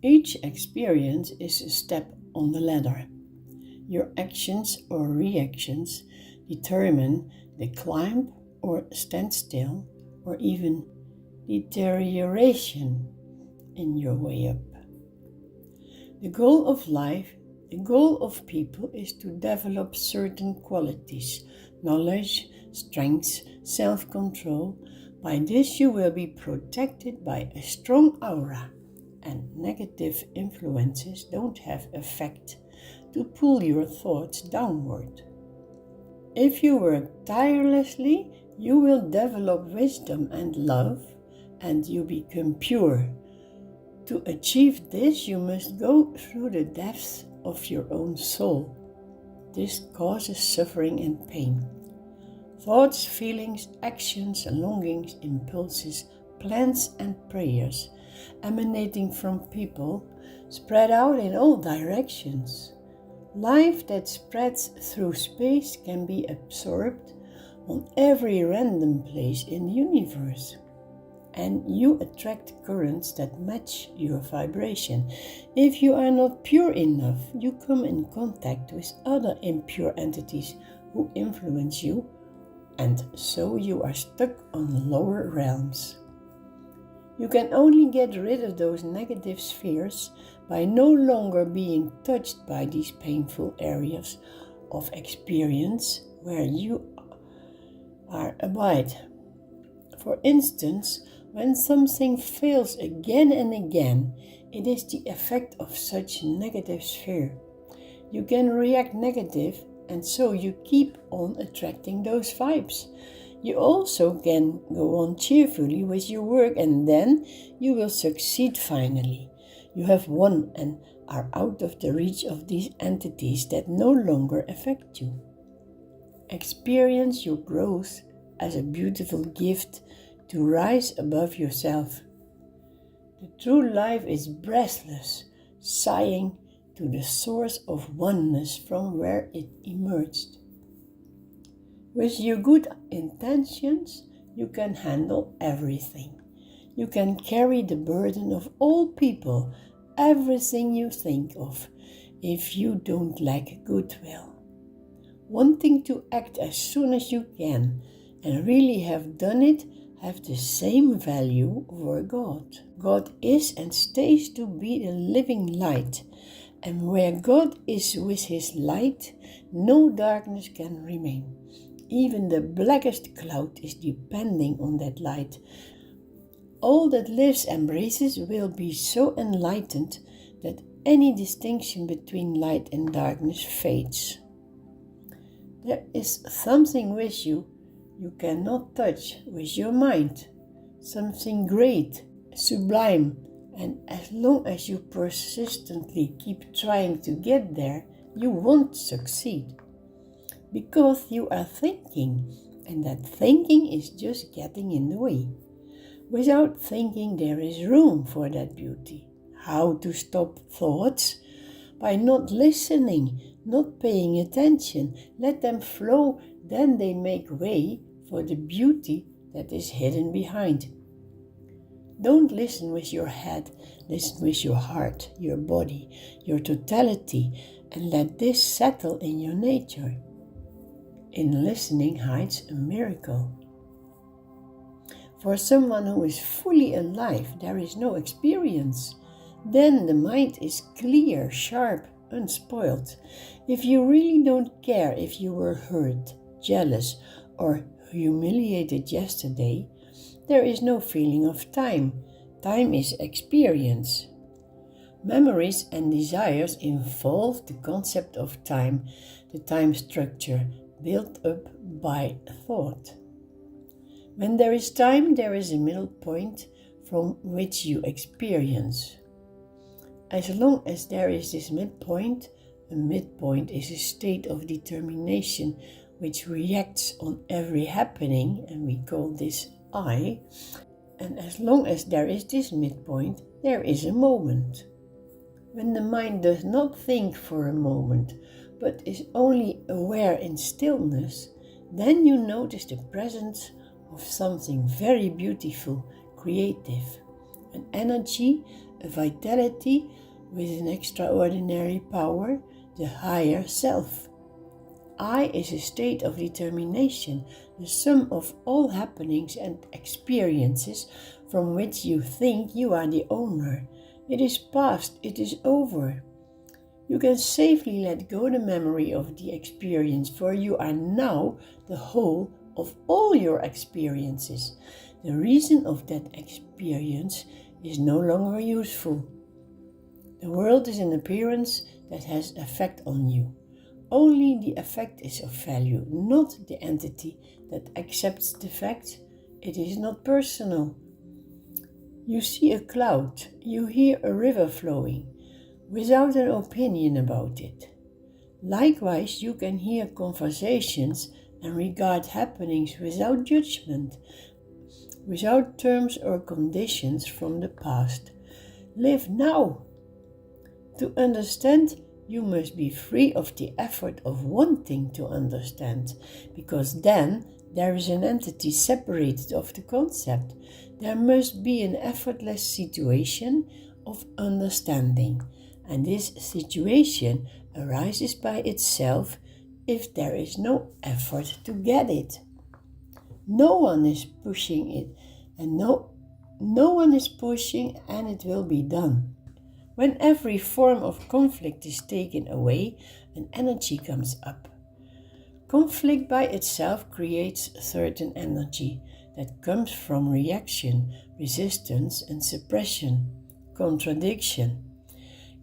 Each experience is a step on the ladder. Your actions or reactions determine the climb or standstill or even deterioration in your way up. The goal of life, the goal of people is to develop certain qualities, knowledge, strength, self-control. By this you will be protected by a strong aura, and negative influences don't have effect to pull your thoughts downward. If you work tirelessly, you will develop wisdom and love, and you become pure. To achieve this, you must go through the depths of your own soul. This causes suffering and pain. Thoughts, feelings, actions, longings, impulses, plans and prayers emanating from people spread out in all directions. Life that spreads through space can be absorbed on every random place in the universe. And you attract currents that match your vibration. If you are not pure enough, you come in contact with other impure entities who influence you, and so you are stuck on lower realms. You can only get rid of those negative spheres by no longer being touched by these painful areas of experience where you are abide. For instance, when something fails again and again, it is the effect of such negative sphere. You can react negative, and so you keep on attracting those vibes. You also can go on cheerfully with your work, and then you will succeed finally. You have won and are out of the reach of these entities that no longer affect you. Experience your growth as a beautiful gift to rise above yourself. The true life is breathless, sighing to the source of oneness from where it emerged. With your good intentions, you can handle everything. You can carry the burden of all people, everything you think of, if you don't lack goodwill. Wanting to act as soon as you can and really have done it have the same value for God. God is and stays to be the living light, and where God is with his light, no darkness can remain. Even the blackest cloud is depending on that light. All that lives and breathes will be so enlightened that any distinction between light and darkness fades. There is something with you cannot touch with your mind, something great, sublime, and as long as you persistently keep trying to get there, you won't succeed. Because you are thinking, and that thinking is just getting in the way. Without thinking, there is room for that beauty. How to stop thoughts? By not listening, not paying attention. Let them flow, then they make way for the beauty that is hidden behind. Don't listen with your head, listen with your heart, your body, your totality, and let this settle in your nature. In listening hides a miracle. For someone who is fully alive, there is no experience. Then the mind is clear, sharp, unspoiled. If you really don't care if you were hurt, jealous, or humiliated yesterday, there is no feeling of time. Time is experience. Memories and desires involve the concept of time, the time structure built up by thought. When there is time, there is a middle point from which you experience. As long as there is this midpoint, a midpoint is a state of determination which reacts on every happening, and we call this I. And as long as there is this midpoint, there is a moment. When the mind does not think for a moment, but is only aware in stillness, then you notice the presence of something very beautiful, creative, an energy, a vitality with an extraordinary power, the higher self. I is a state of determination, the sum of all happenings and experiences from which you think you are the owner. It is past, it is over. You can safely let go the memory of the experience, for you are now the whole of all your experiences. The reason of that experience is no longer useful. The world is an appearance that has effect on you. Only the effect is of value, not the entity that accepts the fact. It is not personal. You see a cloud, you hear a river flowing, without an opinion about it. Likewise, you can hear conversations and regard happenings without judgment, without terms or conditions from the past. Live now. To understand, you must be free of the effort of wanting to understand, because then there is an entity separated of the concept. There must be an effortless situation of understanding, and this situation arises by itself if there is no effort to get it. No one is pushing it, and no one is pushing, and it will be done. When every form of conflict is taken away, an energy comes up. Conflict by itself creates certain energy that comes from reaction, resistance, and suppression, contradiction.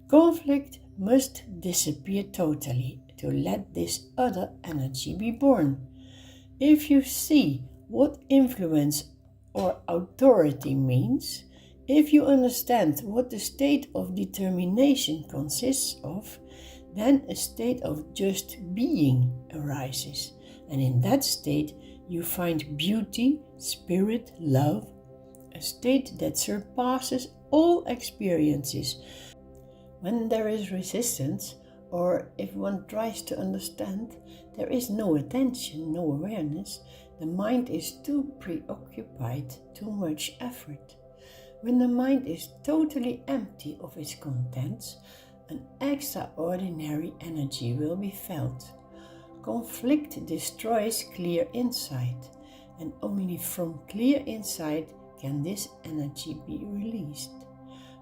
Conflict must disappear totally to let this other energy be born. If you see what influence or authority means, if you understand what the state of determination consists of, then a state of just being arises, and in that state you find beauty, spirit, love, a state that surpasses all experiences. When there is resistance, or if one tries to understand, there is no attention, no awareness. The mind is too preoccupied, too much effort. When the mind is totally empty of its contents, an extraordinary energy will be felt. Conflict destroys clear insight, and only from clear insight can this energy be released.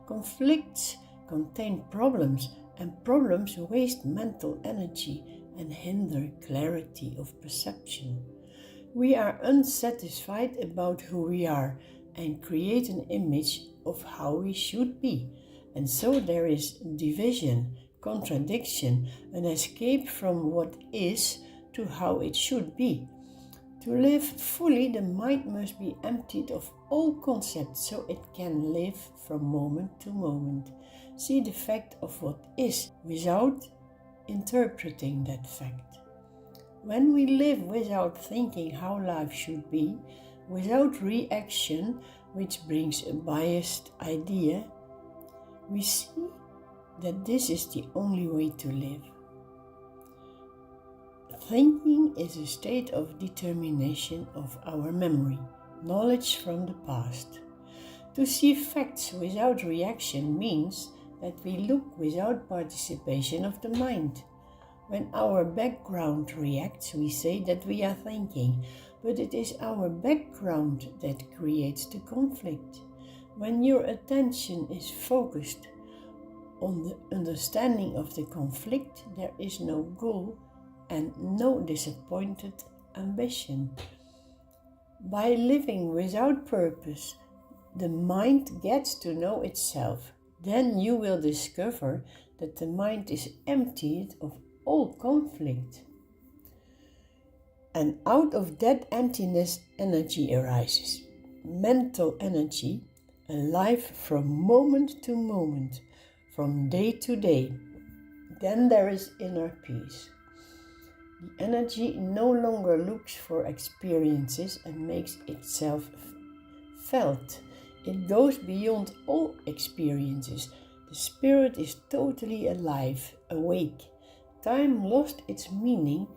Conflicts contain problems, and problems waste mental energy and hinder clarity of perception. We are unsatisfied about who we are and create an image of how we should be, and so there is division, contradiction, an escape from what is to how it should be. To live fully, the mind must be emptied of all concepts so it can live from moment to moment. See the fact of what is without interpreting that fact. When we live without thinking how life should be, without reaction, which brings a biased idea, we see that this is the only way to live. Thinking is a state of determination of our memory, knowledge from the past. To see facts without reaction means that we look without participation of the mind. When our background reacts, we say that we are thinking, but it is our background that creates the conflict. When your attention is focused on the understanding of the conflict, there is no goal and no disappointed ambition. By living without purpose, the mind gets to know itself. Then you will discover that the mind is emptied of all conflict. And out of that emptiness, energy arises. Mental energy, alive from moment to moment, from day to day. Then there is inner peace. The energy no longer looks for experiences and makes itself felt. It goes beyond all experiences. The spirit is totally alive, awake. Time lost its meaning,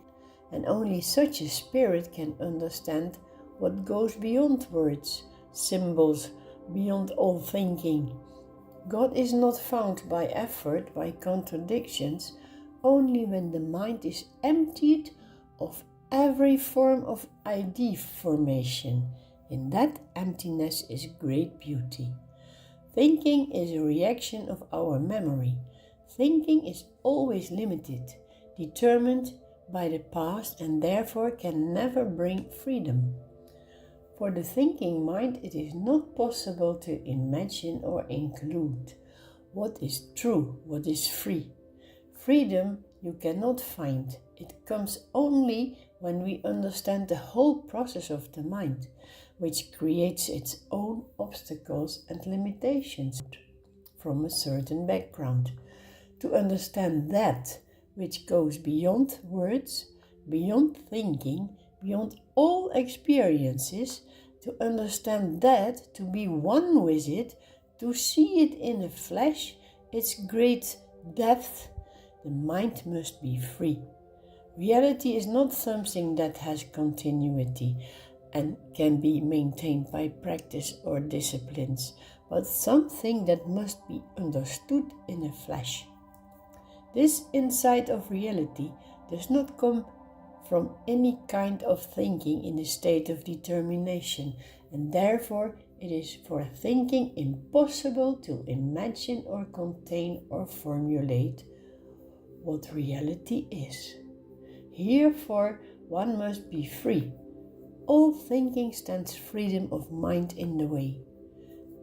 and only such a spirit can understand what goes beyond words, symbols, beyond all thinking. God is not found by effort, by contradictions, only when the mind is emptied of every form of idea formation. In that emptiness is great beauty. Thinking is a reaction of our memory. Thinking is always limited, determined by the past, and therefore can never bring freedom. For the thinking mind, it is not possible to imagine or include what is true, what is free. Freedom you cannot find. It comes only when we understand the whole process of the mind, which creates its own obstacles and limitations from a certain background. To understand that which goes beyond words, beyond thinking, beyond all experiences, to understand that, to be one with it, to see it in the flesh, its great depth, the mind must be free. Reality is not something that has continuity and can be maintained by practice or disciplines, but something that must be understood in the flesh. This insight of reality does not come from any kind of thinking in a state of determination, and therefore it is for thinking impossible to imagine or contain or formulate what reality is. Herefore, one must be free. All thinking stands freedom of mind in the way.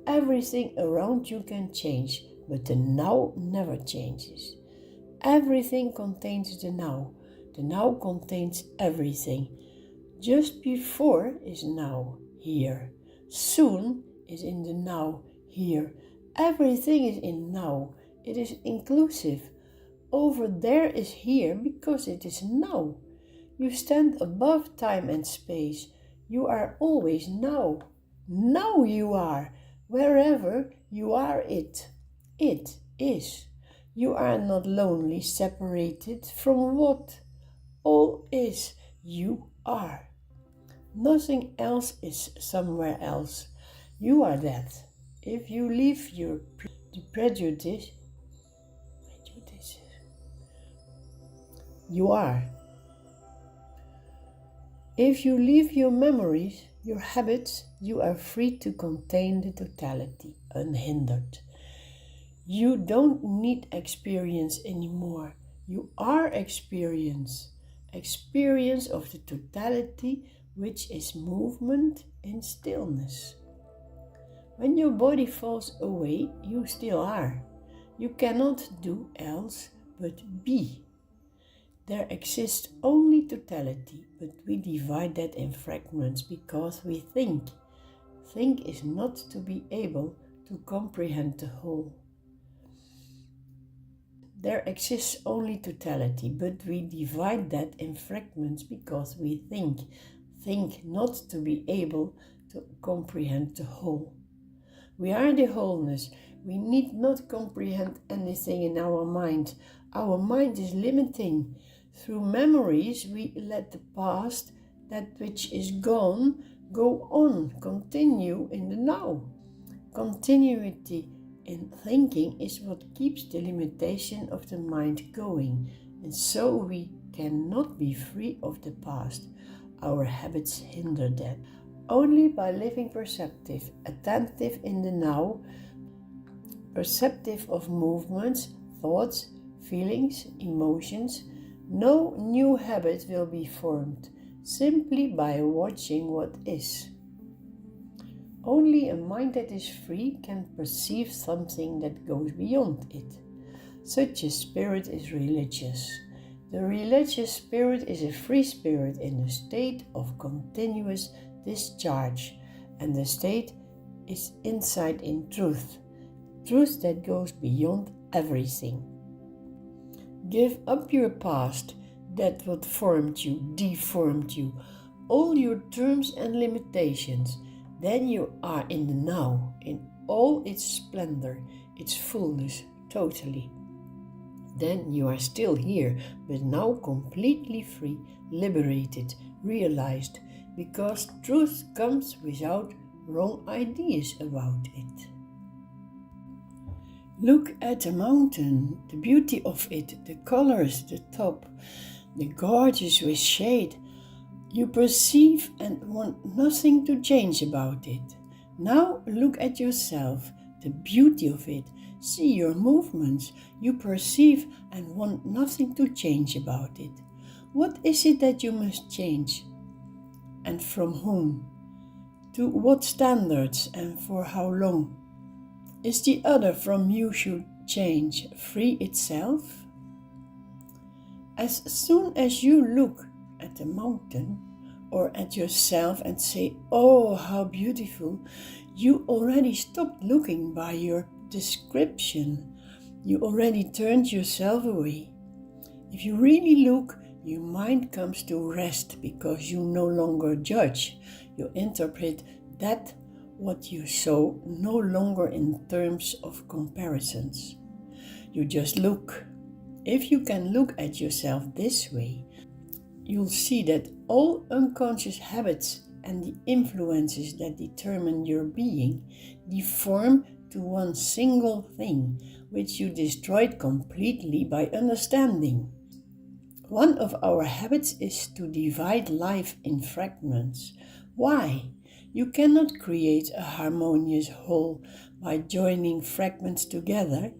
Everything around you can change, but the now never changes. Everything contains the now. The now contains everything. Just before is now, here. Soon is in the now, here. Everything is in now. It is inclusive. Over there is here because it is now. You stand above time and space. You are always now. Now you are. Wherever you are it. It is. You are not lonely, separated from what? All is, you are. Nothing else is somewhere else. You are that. If you leave your prejudice, you are. If you leave your memories, your habits, you are free to contain the totality, unhindered. You don't need experience anymore. You are experience. Experience of the totality, which is movement in stillness. When your body falls away, you still are. You cannot do else but be. There exists only totality, but we divide that in fragments because we think. Think is not to be able to comprehend the whole. There exists only totality, but we divide that in fragments because we think. Think not to be able to comprehend the whole. We are the wholeness. We need not comprehend anything in our mind. Our mind is limiting. Through memories, we let the past, that which is gone, go on, continue in the now. Continuity in thinking is what keeps the limitation of the mind going, and so we cannot be free of the past. Our habits hinder that. Only by living perceptive, attentive in the now, perceptive of movements, thoughts, feelings, emotions, no new habit will be formed, simply by watching what is. Only a mind that is free can perceive something that goes beyond it. Such a spirit is religious. The religious spirit is a free spirit in a state of continuous discharge, and the state is insight in truth, truth that goes beyond everything. Give up your past, that what formed you, deformed you, all your terms and limitations. Then you are in the now, in all its splendor, its fullness, totally. Then you are still here, but now completely free, liberated, realized, because truth comes without wrong ideas about it. Look at the mountain, the beauty of it, the colors, the top, the gorgeous with shade. You perceive and want nothing to change about it. Now look at yourself, the beauty of it. See your movements. You perceive and want nothing to change about it. What is it that you must change? And from whom? To what standards and for how long? Is the other from you should change free itself? As soon as you look at the mountain or at yourself and say, "Oh, how beautiful," you already stopped looking by your description. You already turned yourself away. If you really look, your mind comes to rest because you no longer judge. You interpret that what you saw no longer in terms of comparisons. You just look. If you can look at yourself this way, you'll see that all unconscious habits and the influences that determine your being deform to one single thing, which you destroyed completely by understanding. One of our habits is to divide life in fragments. Why? You cannot create a harmonious whole by joining fragments together.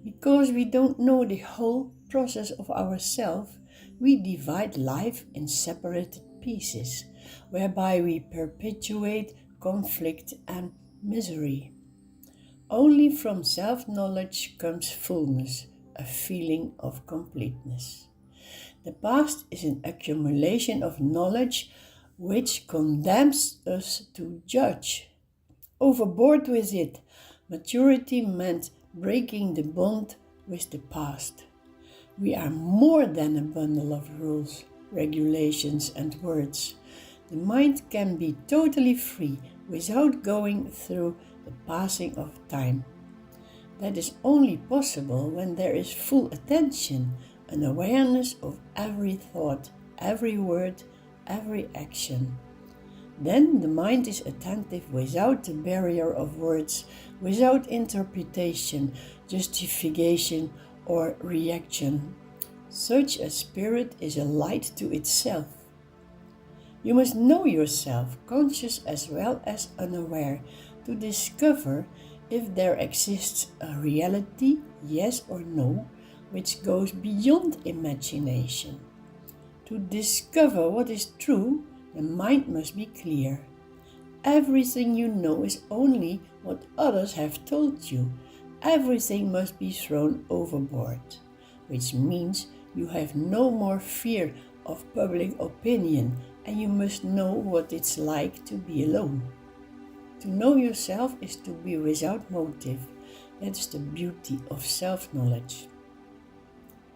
Because we don't know the whole process of ourselves, we divide life in separated pieces, whereby we perpetuate conflict and misery. Only from self-knowledge comes fullness, a feeling of completeness. The past is an accumulation of knowledge which condemns us to judge. Overboard with it, maturity meant breaking the bond with the past. We are more than a bundle of rules, regulations, and words. The mind can be totally free without going through the passing of time. That is only possible when there is full attention, an awareness of every thought, every word, every action. Then the mind is attentive without the barrier of words, without interpretation, justification, or reaction. Such a spirit is a light to itself. You must know yourself, conscious as well as unaware, to discover if there exists a reality, yes or no, which goes beyond imagination. To discover what is true, the mind must be clear. Everything you know is only what others have told you. Everything must be thrown overboard, which means you have no more fear of public opinion, and you must know what it's like to be alone. To know yourself is to be without motive. That's the beauty of self-knowledge.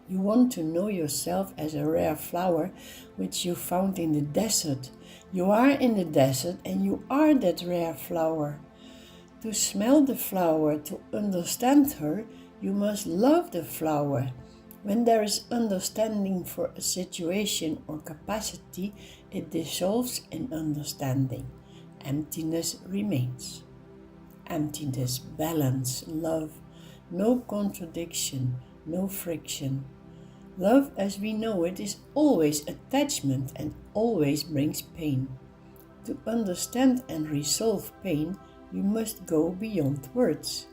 You want to know yourself as a rare flower which you found in the desert. You are in the desert and you are that rare flower. To smell the flower, to understand her, you must love the flower. When there is understanding for a situation or capacity, it dissolves in understanding. Emptiness remains. Emptiness, balance, love, no contradiction, no friction. Love as we know it is always attachment and always brings pain. To understand and resolve pain, you must go beyond words.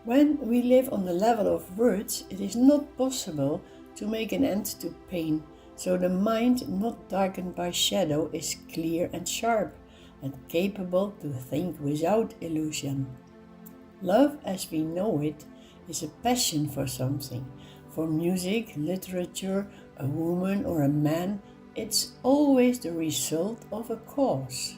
When we live on the level of words, it is not possible to make an end to pain, so the mind, not darkened by shadow, is clear and sharp and capable to think without illusion. Love as we know it is a passion for something. For music, literature, a woman or a man, it's always the result of a cause.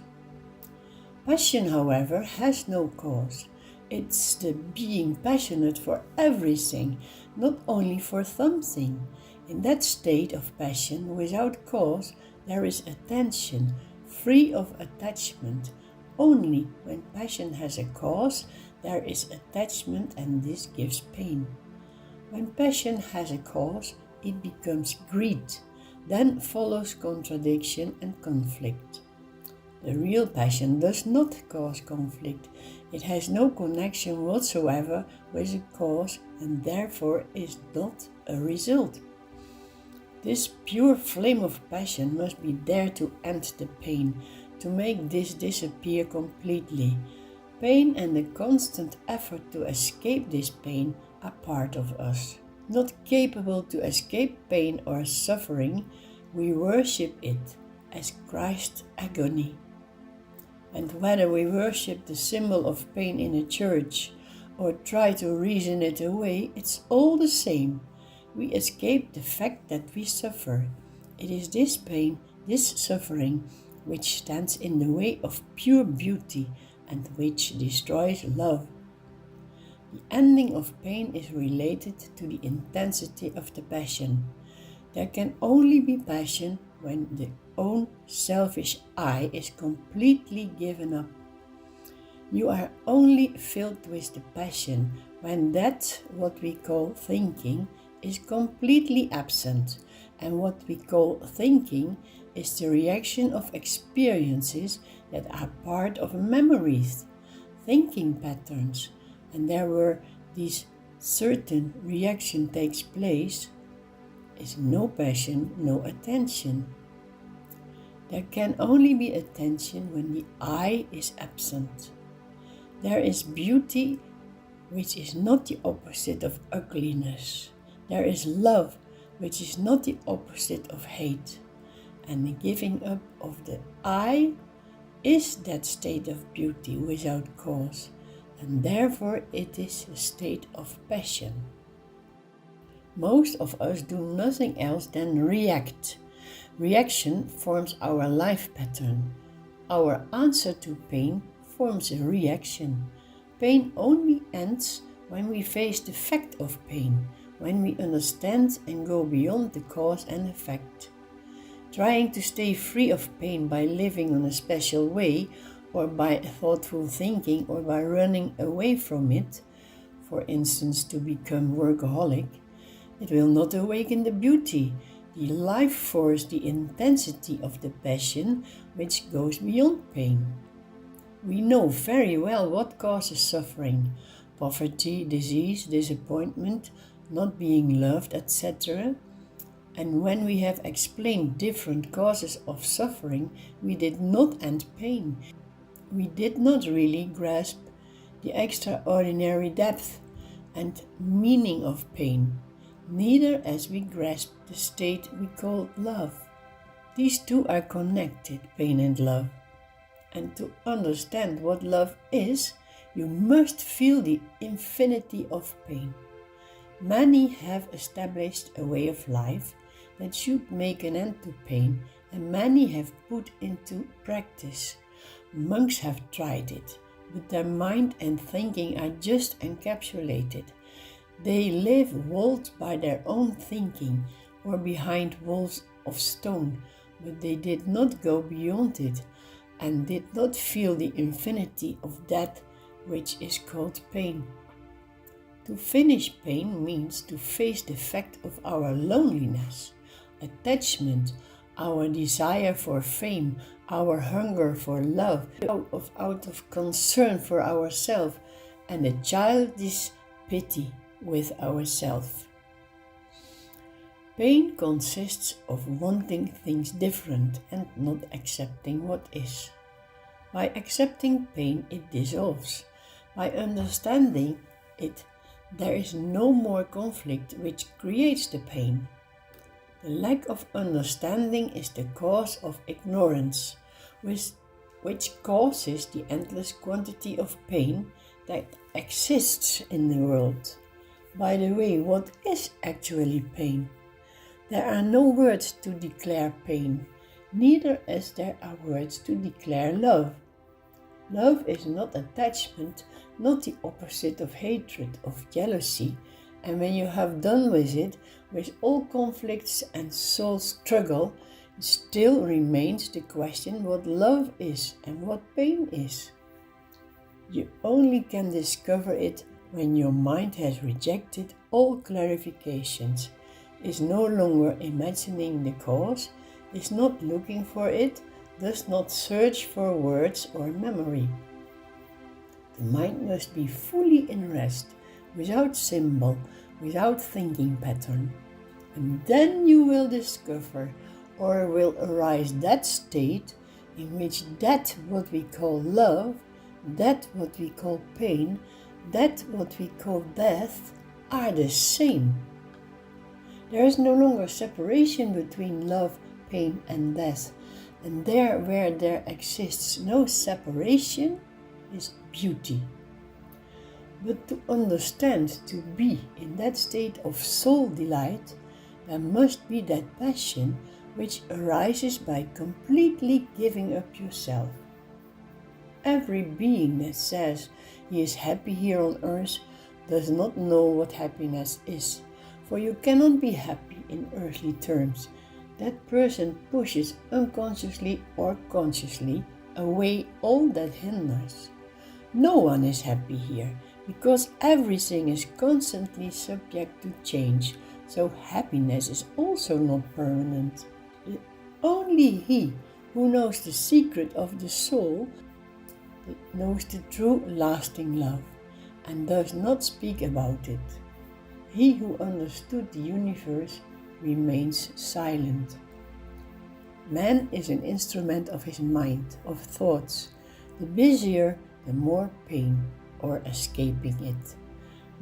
Passion, however, has no cause. It's the being passionate for everything, not only for something. In that state of passion, without cause, there is attention, free of attachment. Only when passion has a cause, there is attachment, and this gives pain. When passion has a cause, it becomes greed. Then follows contradiction and conflict. The real passion does not cause conflict. It has no connection whatsoever with a cause and therefore is not a result. This pure flame of passion must be there to end the pain, to make this disappear completely. Pain and the constant effort to escape this pain are part of us. Not capable to escape pain or suffering, we worship it as Christ's agony. And whether we worship the symbol of pain in a church or try to reason it away, it's all the same. We escape the fact that we suffer. It is this pain, this suffering, which stands in the way of pure beauty and which destroys love. The ending of pain is related to the intensity of the passion. There can only be passion when the own selfish I is completely given up. You are only filled with the passion when that, what we call thinking, is completely absent, and what we call thinking is the reaction of experiences that are part of memories, thinking patterns, and there where these certain reaction takes place is no passion, no attention. There can only be attention when the I is absent. There is beauty which is not the opposite of ugliness. There is love which is not the opposite of hate. And the giving up of the I is that state of beauty without cause, and therefore it is a state of passion. Most of us do nothing else than react. Reaction forms our life pattern. Our answer to pain forms a reaction. Pain only ends when we face the fact of pain, when we understand and go beyond the cause and effect. Trying to stay free of pain by living on a special way, or by thoughtful thinking, or by running away from it, for instance to become workaholic, it will not awaken the beauty, the life force, the intensity of the passion which goes beyond pain. We know very well what causes suffering: poverty, disease, disappointment, not being loved, etc. And when we have explained different causes of suffering, we did not end pain. We did not really grasp the extraordinary depth and meaning of pain, neither as we grasp the state we call love. These two are connected, pain and love. And to understand what love is, you must feel the infinity of pain. Many have established a way of life that should make an end to pain, and many have put into practice. Monks have tried it, but their mind and thinking are just encapsulated. They live walled by their own thinking or behind walls of stone, but they did not go beyond it and did not feel the infinity of that which is called pain. To finish pain means to face the fact of our loneliness, attachment, our desire for fame, our hunger for love, out of concern for ourselves, and a childish pity with ourselves. Pain consists of wanting things different and not accepting what is. By accepting pain, it dissolves. By understanding it, there is no more conflict which creates the pain. The lack of understanding is the cause of ignorance, which causes the endless quantity of pain that exists in the world. By the way, what is actually pain? There are no words to declare pain, neither as there are words to declare love. Love is not attachment, not the opposite of hatred, of jealousy, and when you have done with it, with all conflicts and soul struggle, still remains the question what love is and what pain is. You only can discover it when your mind has rejected all clarifications, is no longer imagining the cause, is not looking for it, does not search for words or memory. The mind must be fully in rest, without symbol, without thinking pattern. And then you will discover, or will arise, that state in which that what we call love, that what we call pain, that what we call death are the same. There is no longer separation between love, pain and death, and there where there exists no separation is beauty. But to understand, to be in that state of soul delight, there must be that passion which arises by completely giving up yourself. Every being that says he is happy here on earth does not know what happiness is, for you cannot be happy in earthly terms. That person pushes unconsciously or consciously away all that hinders. No one is happy here, because everything is constantly subject to change, so happiness is also not permanent. Only he who knows the secret of the soul knows the true lasting love, and does not speak about it. He who understood the universe remains silent. Man is an instrument of his mind, of thoughts. The busier, the more pain, or escaping it.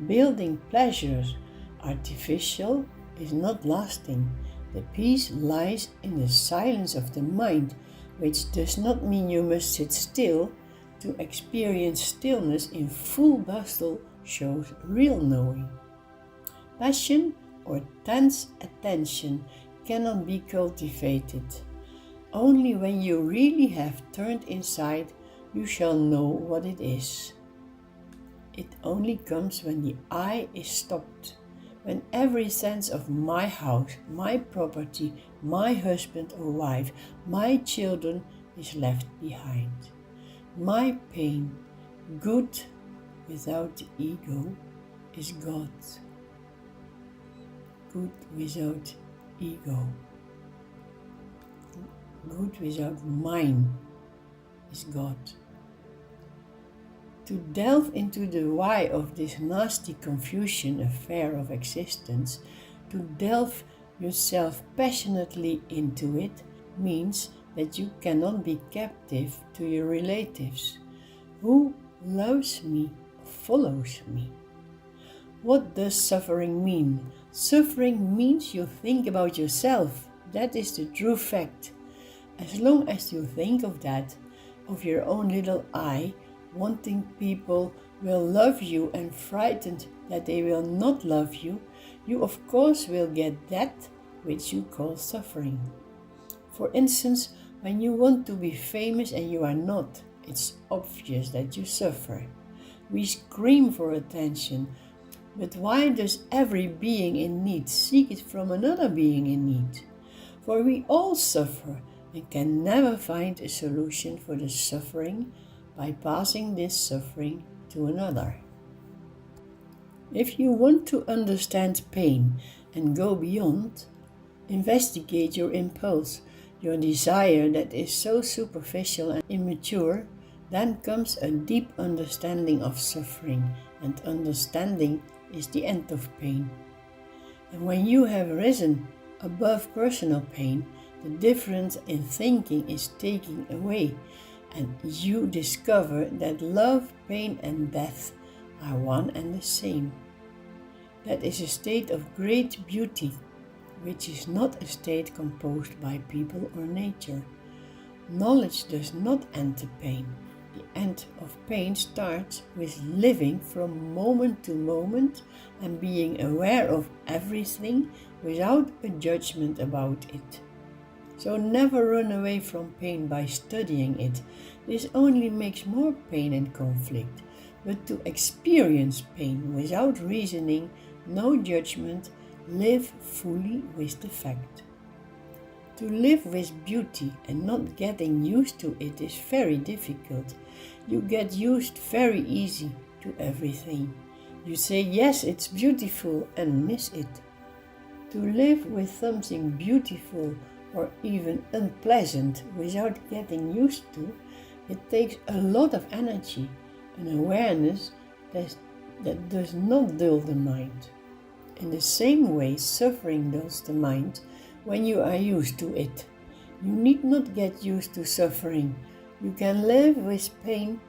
Building pleasures artificial is not lasting. The peace lies in the silence of the mind, which does not mean you must sit still. To experience stillness in full bustle shows real knowing. Passion or tense attention cannot be cultivated. Only when you really have turned inside, you shall know what it is. It only comes when the I is stopped, when every sense of my house, my property, my husband or wife, my children is left behind. My pain, good without the ego, is God. Good without ego. Good without mine is God. To delve into the why of this nasty confusion affair of existence, to delve yourself passionately into it, means that you cannot be captive to your relatives. Who loves me follows me. What does suffering mean? Suffering means you think about yourself. That is the true fact. As long as you think of that, of your own little I, wanting people will love you and frightened that they will not love you, you of course will get that which you call suffering. For instance, when you want to be famous and you are not, it's obvious that you suffer. We scream for attention, but why does every being in need seek it from another being in need? For we all suffer and can never find a solution for the suffering by passing this suffering to another. If you want to understand pain and go beyond, investigate your impulse, your desire that is so superficial and immature. Then comes a deep understanding of suffering, and understanding is the end of pain. And when you have risen above personal pain, the difference in thinking is taken away, and you discover that love, pain and death are one and the same. That is a state of great beauty, which is not a state composed by people or nature. Knowledge does not end the pain. The end of pain starts with living from moment to moment and being aware of everything without a judgment about it. So never run away from pain by studying it. This only makes more pain and conflict. But to experience pain without reasoning, no judgment, live fully with the fact. To live with beauty and not getting used to it is very difficult. You get used very easy to everything. You say, yes, it's beautiful, and miss it. To live with something beautiful or even unpleasant without getting used to, it takes a lot of energy and awareness that does not dull the mind. In the same way, suffering dulls the mind when you are used to it. You need not get used to suffering. You can live with pain,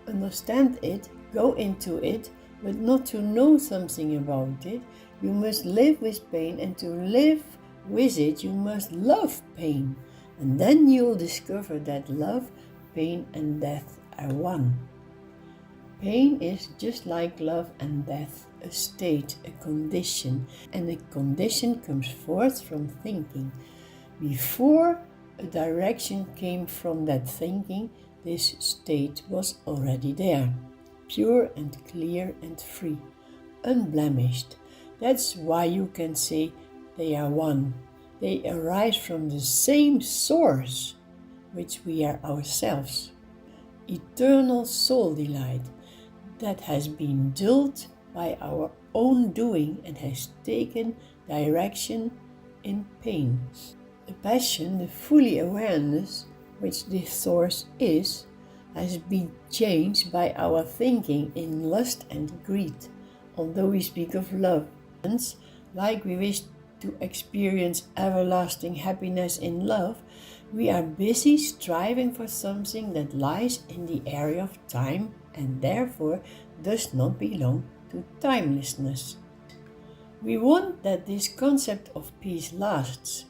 understand it, go into it, but not to know something about it. You must live with pain, and to live with it, you must love pain. And then you'll discover that love, pain, and death are one. Pain is just like love and death, a state, a condition, and a condition comes forth from thinking. Before a direction came from that thinking, this state was already there, pure and clear and free, unblemished. That's why you can say they are one. They arise from the same source, which we are ourselves. Eternal soul delight that has been dulled by our own doing and has taken direction in pain. The passion, the fully awareness which this source is, has been changed by our thinking in lust and greed. Although we speak of love, like we wish to experience everlasting happiness in love, we are busy striving for something that lies in the area of time and therefore does not belong to timelessness. We want that this concept of peace lasts.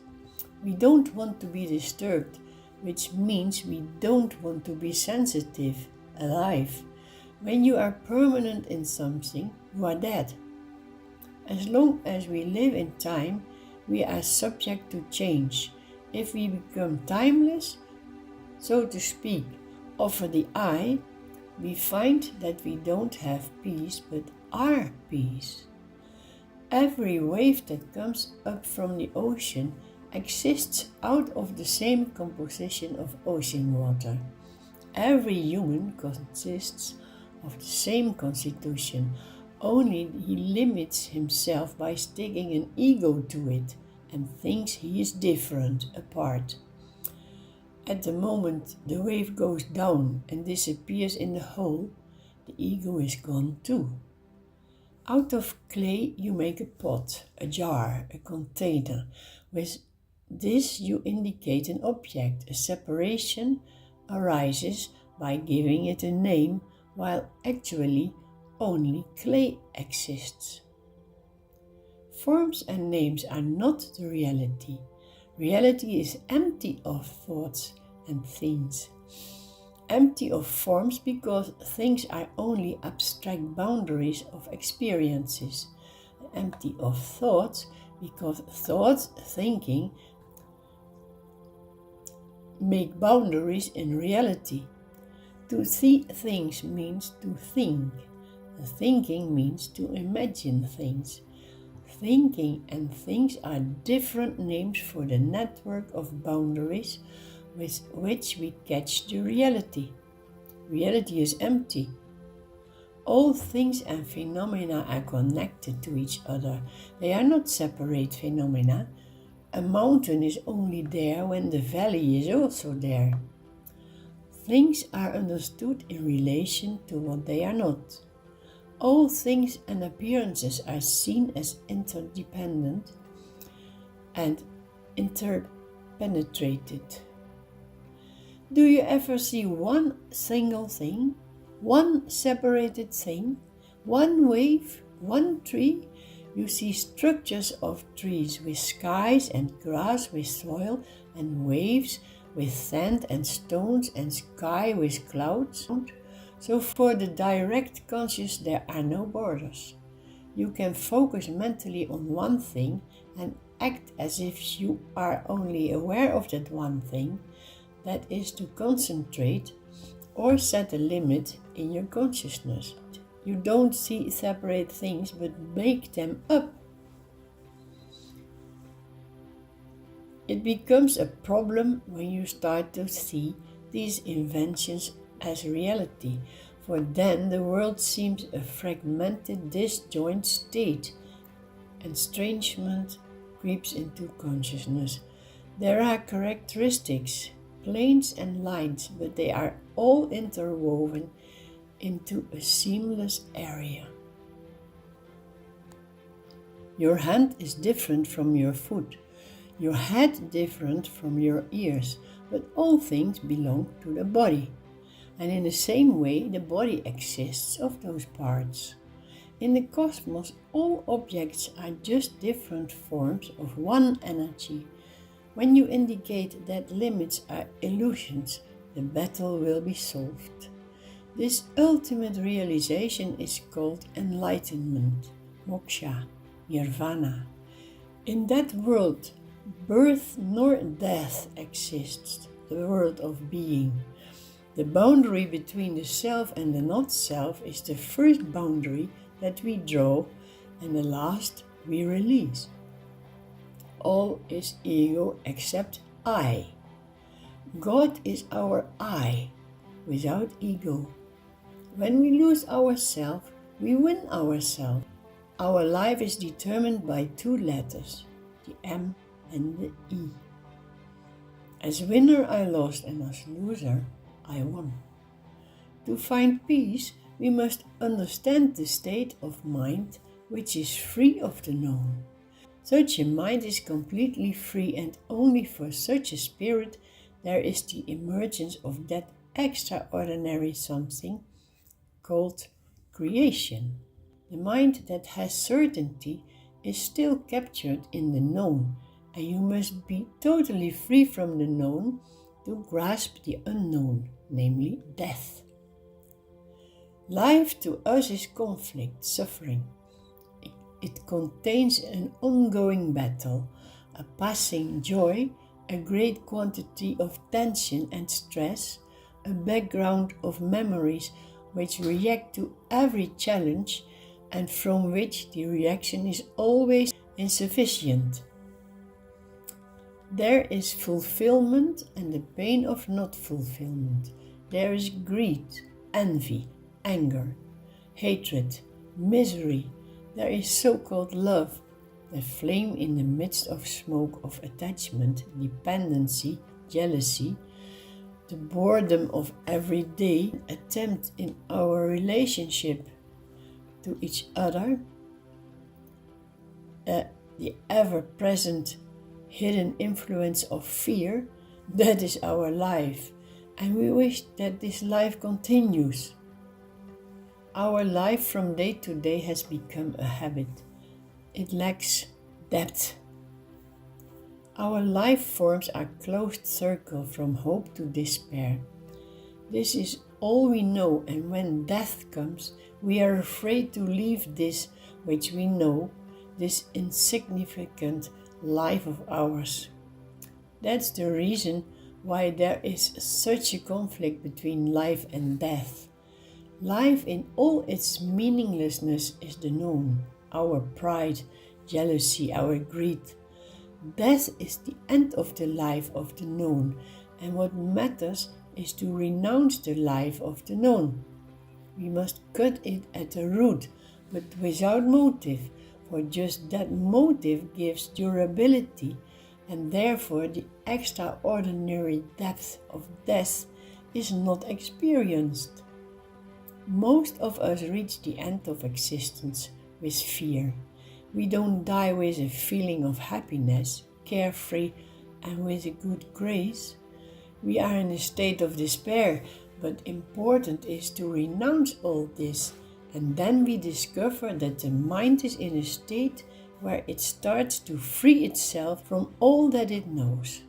We don't want to be disturbed, which means we don't want to be sensitive, alive. When you are permanent in something, you are dead. As long as we live in time, we are subject to change. If we become timeless, so to speak, offer the eye, we find that we don't have peace but are peace. Every wave that comes up from the ocean exists out of the same composition of ocean water. Every human consists of the same constitution, only he limits himself by sticking an ego to it and thinks he is different, apart. At the moment the wave goes down and disappears in the hole, the ego is gone too. Out of clay you make a pot, a jar, a container. With this you indicate an object. A separation arises by giving it a name, while actually only clay exists. Forms and names are not the reality. Reality is empty of thoughts and things. Empty of forms because things are only abstract boundaries of experiences. Empty of thoughts because thoughts, thinking, make boundaries in reality. To see things means to think. Thinking means to imagine things. Thinking and things are different names for the network of boundaries with which we catch the reality. Reality is empty. All things and phenomena are connected to each other. They are not separate phenomena. A mountain is only there when the valley is also there. Things are understood in relation to what they are not. All things and appearances are seen as interdependent and interpenetrated. Do you ever see one single thing, one separated thing, one wave, one tree? You see structures of trees with skies and grass with soil and waves with sand and stones and sky with clouds. So for the direct conscious there are no borders. You can focus mentally on one thing and act as if you are only aware of that one thing. That is to concentrate or set a limit in your consciousness. You don't see separate things but make them up. It becomes a problem when you start to see these inventions as reality, for then the world seems a fragmented, disjoint state. Estrangement creeps into consciousness. There are characteristics, planes and lines, but they are all interwoven into a seamless area. Your hand is different from your foot, your head different from your ears, but all things belong to the body. And in the same way, the body exists of those parts. In the cosmos, all objects are just different forms of one energy. When you indicate that limits are illusions, the battle will be solved. This ultimate realization is called enlightenment, moksha, nirvana. In that world, birth nor death exists, the world of being. The boundary between the self and the not-self is the first boundary that we draw and the last we release. All is ego except I. God is our I, without ego. When we lose ourself, we win ourself. Our life is determined by two letters, the M and the E. As winner I lost and as loser I won. To find peace, we must understand the state of mind which is free of the known. Such a mind is completely free, and only for such a spirit there is the emergence of that extraordinary something called creation. The mind that has certainty is still captured in the known, and you must be totally free from the known to grasp the unknown, namely death. Life to us is conflict, suffering. It contains an ongoing battle, a passing joy, a great quantity of tension and stress, a background of memories which react to every challenge and from which the reaction is always insufficient. There is fulfillment and the pain of not fulfillment. There is greed, envy, anger, hatred, misery. There is so-called love, the flame in the midst of smoke of attachment, dependency, jealousy, the boredom of everyday attempt in our relationship to each other, the ever-present hidden influence of fear. That is our life, and we wish that this life continues. Our life from day to day has become a habit. It lacks depth. Our life forms a closed circle from hope to despair. This is all we know, and when death comes, we are afraid to leave this which we know, this insignificant life of ours. That's the reason why there is such a conflict between life and death. Life in all its meaninglessness is the known, our pride, jealousy, our greed. Death is the end of the life of the known, and what matters is to renounce the life of the known. We must cut it at the root, but without motive, for just that motive gives durability, and therefore the extraordinary depth of death is not experienced. Most of us reach the end of existence with fear. We don't die with a feeling of happiness, carefree, and with a good grace. We are in a state of despair, but important is to renounce all this, and then we discover that the mind is in a state where it starts to free itself from all that it knows.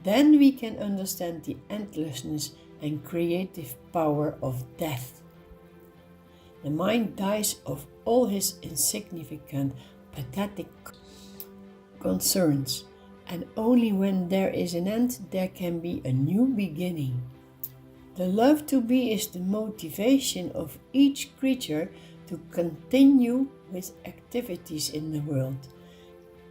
Then we can understand the endlessness and creative power of death. The mind dies of all his insignificant, pathetic concerns, and only when there is an end there can be a new beginning. The love to be is the motivation of each creature to continue with activities in the world.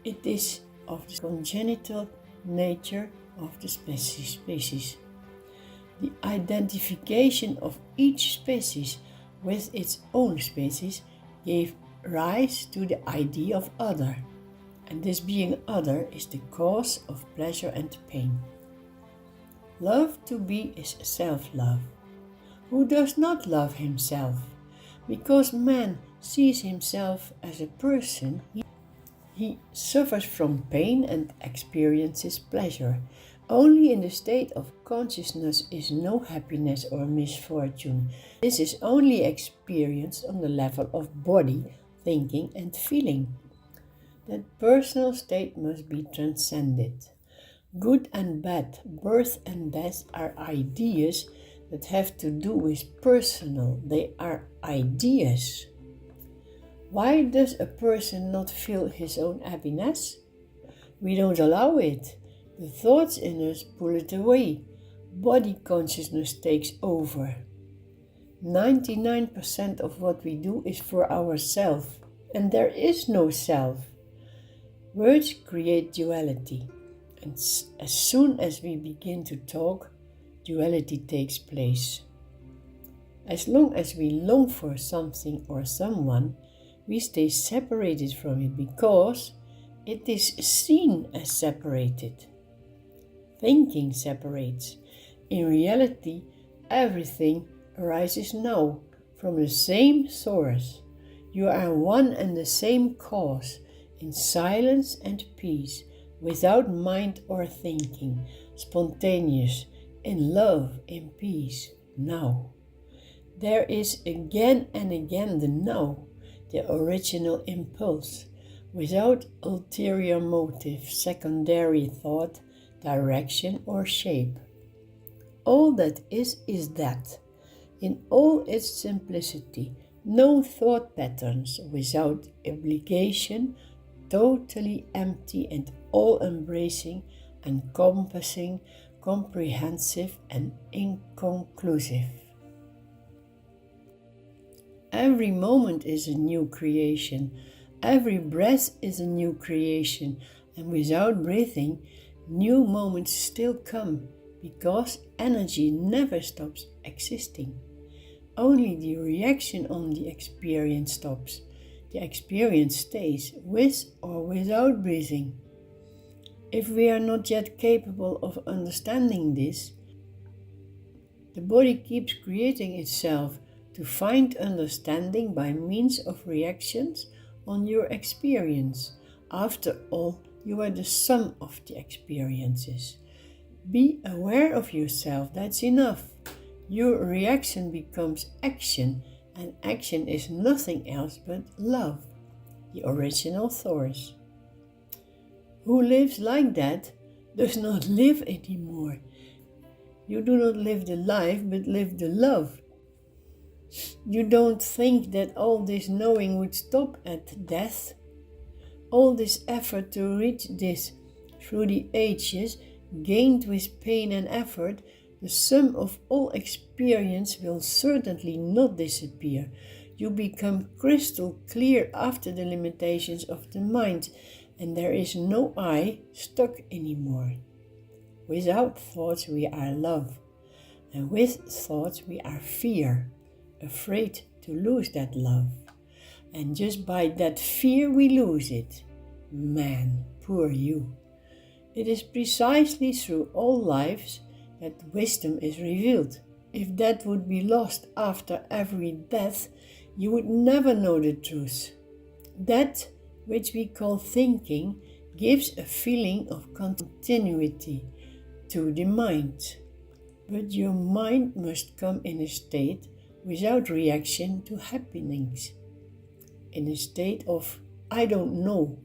It is of the congenital nature of the species. The identification of each species with its own species gave rise to the idea of other. and this being other is the cause of pleasure and pain. Love to be is self-love. Who does not love himself? Because man sees himself as a person, he suffers from pain and experiences pleasure. Only in the state of consciousness is no happiness or misfortune. This is only experienced on the level of body, thinking and feeling. That personal state must be transcended. Good and bad, birth and death are ideas that have to do with personal. They are ideas. Why does a person not feel his own happiness? We don't allow it. The thoughts in us pull it away. Body consciousness takes over. 99% of what we do is for ourselves, and there is no self. Words create duality, and as soon as we begin to talk, duality takes place. As long as we long for something or someone, we stay separated from it because it is seen as separated. Thinking separates. In reality, everything arises now from the same source. You are one and the same cause, in silence and peace, without mind or thinking, spontaneous, in love, in peace, now. There is again and again the now, the original impulse, without ulterior motive, secondary thought, direction or shape. All that is that, in all its simplicity, no thought patterns, without obligation, totally empty and all-embracing, encompassing, comprehensive and inconclusive. Every moment is a new creation, every breath is a new creation, and without breathing, new moments still come, because energy never stops existing. Only the reaction on the experience stops. The experience stays, with or without breathing. If we are not yet capable of understanding this, the body keeps creating itself to find understanding by means of reactions on your experience. After all, you are the sum of the experiences. Be aware of yourself, that's enough. Your reaction becomes action, and action is nothing else but love, the original source. Who lives like that does not live anymore. You do not live the life, but live the love. You don't think that all this knowing would stop at death. All this effort to reach this through the ages, gained with pain and effort, the sum of all experience will certainly not disappear. You become crystal clear after the limitations of the mind, and there is no I stuck anymore. Without thoughts we are love, and with thoughts we are fear, afraid to lose that love. And just by that fear we lose it. Man, poor you. It is precisely through all lives that wisdom is revealed. If that would be lost after every death, you would never know the truth. That which we call thinking gives a feeling of continuity to the mind. But your mind must come in a state without reaction to happenings, in a state of I don't know,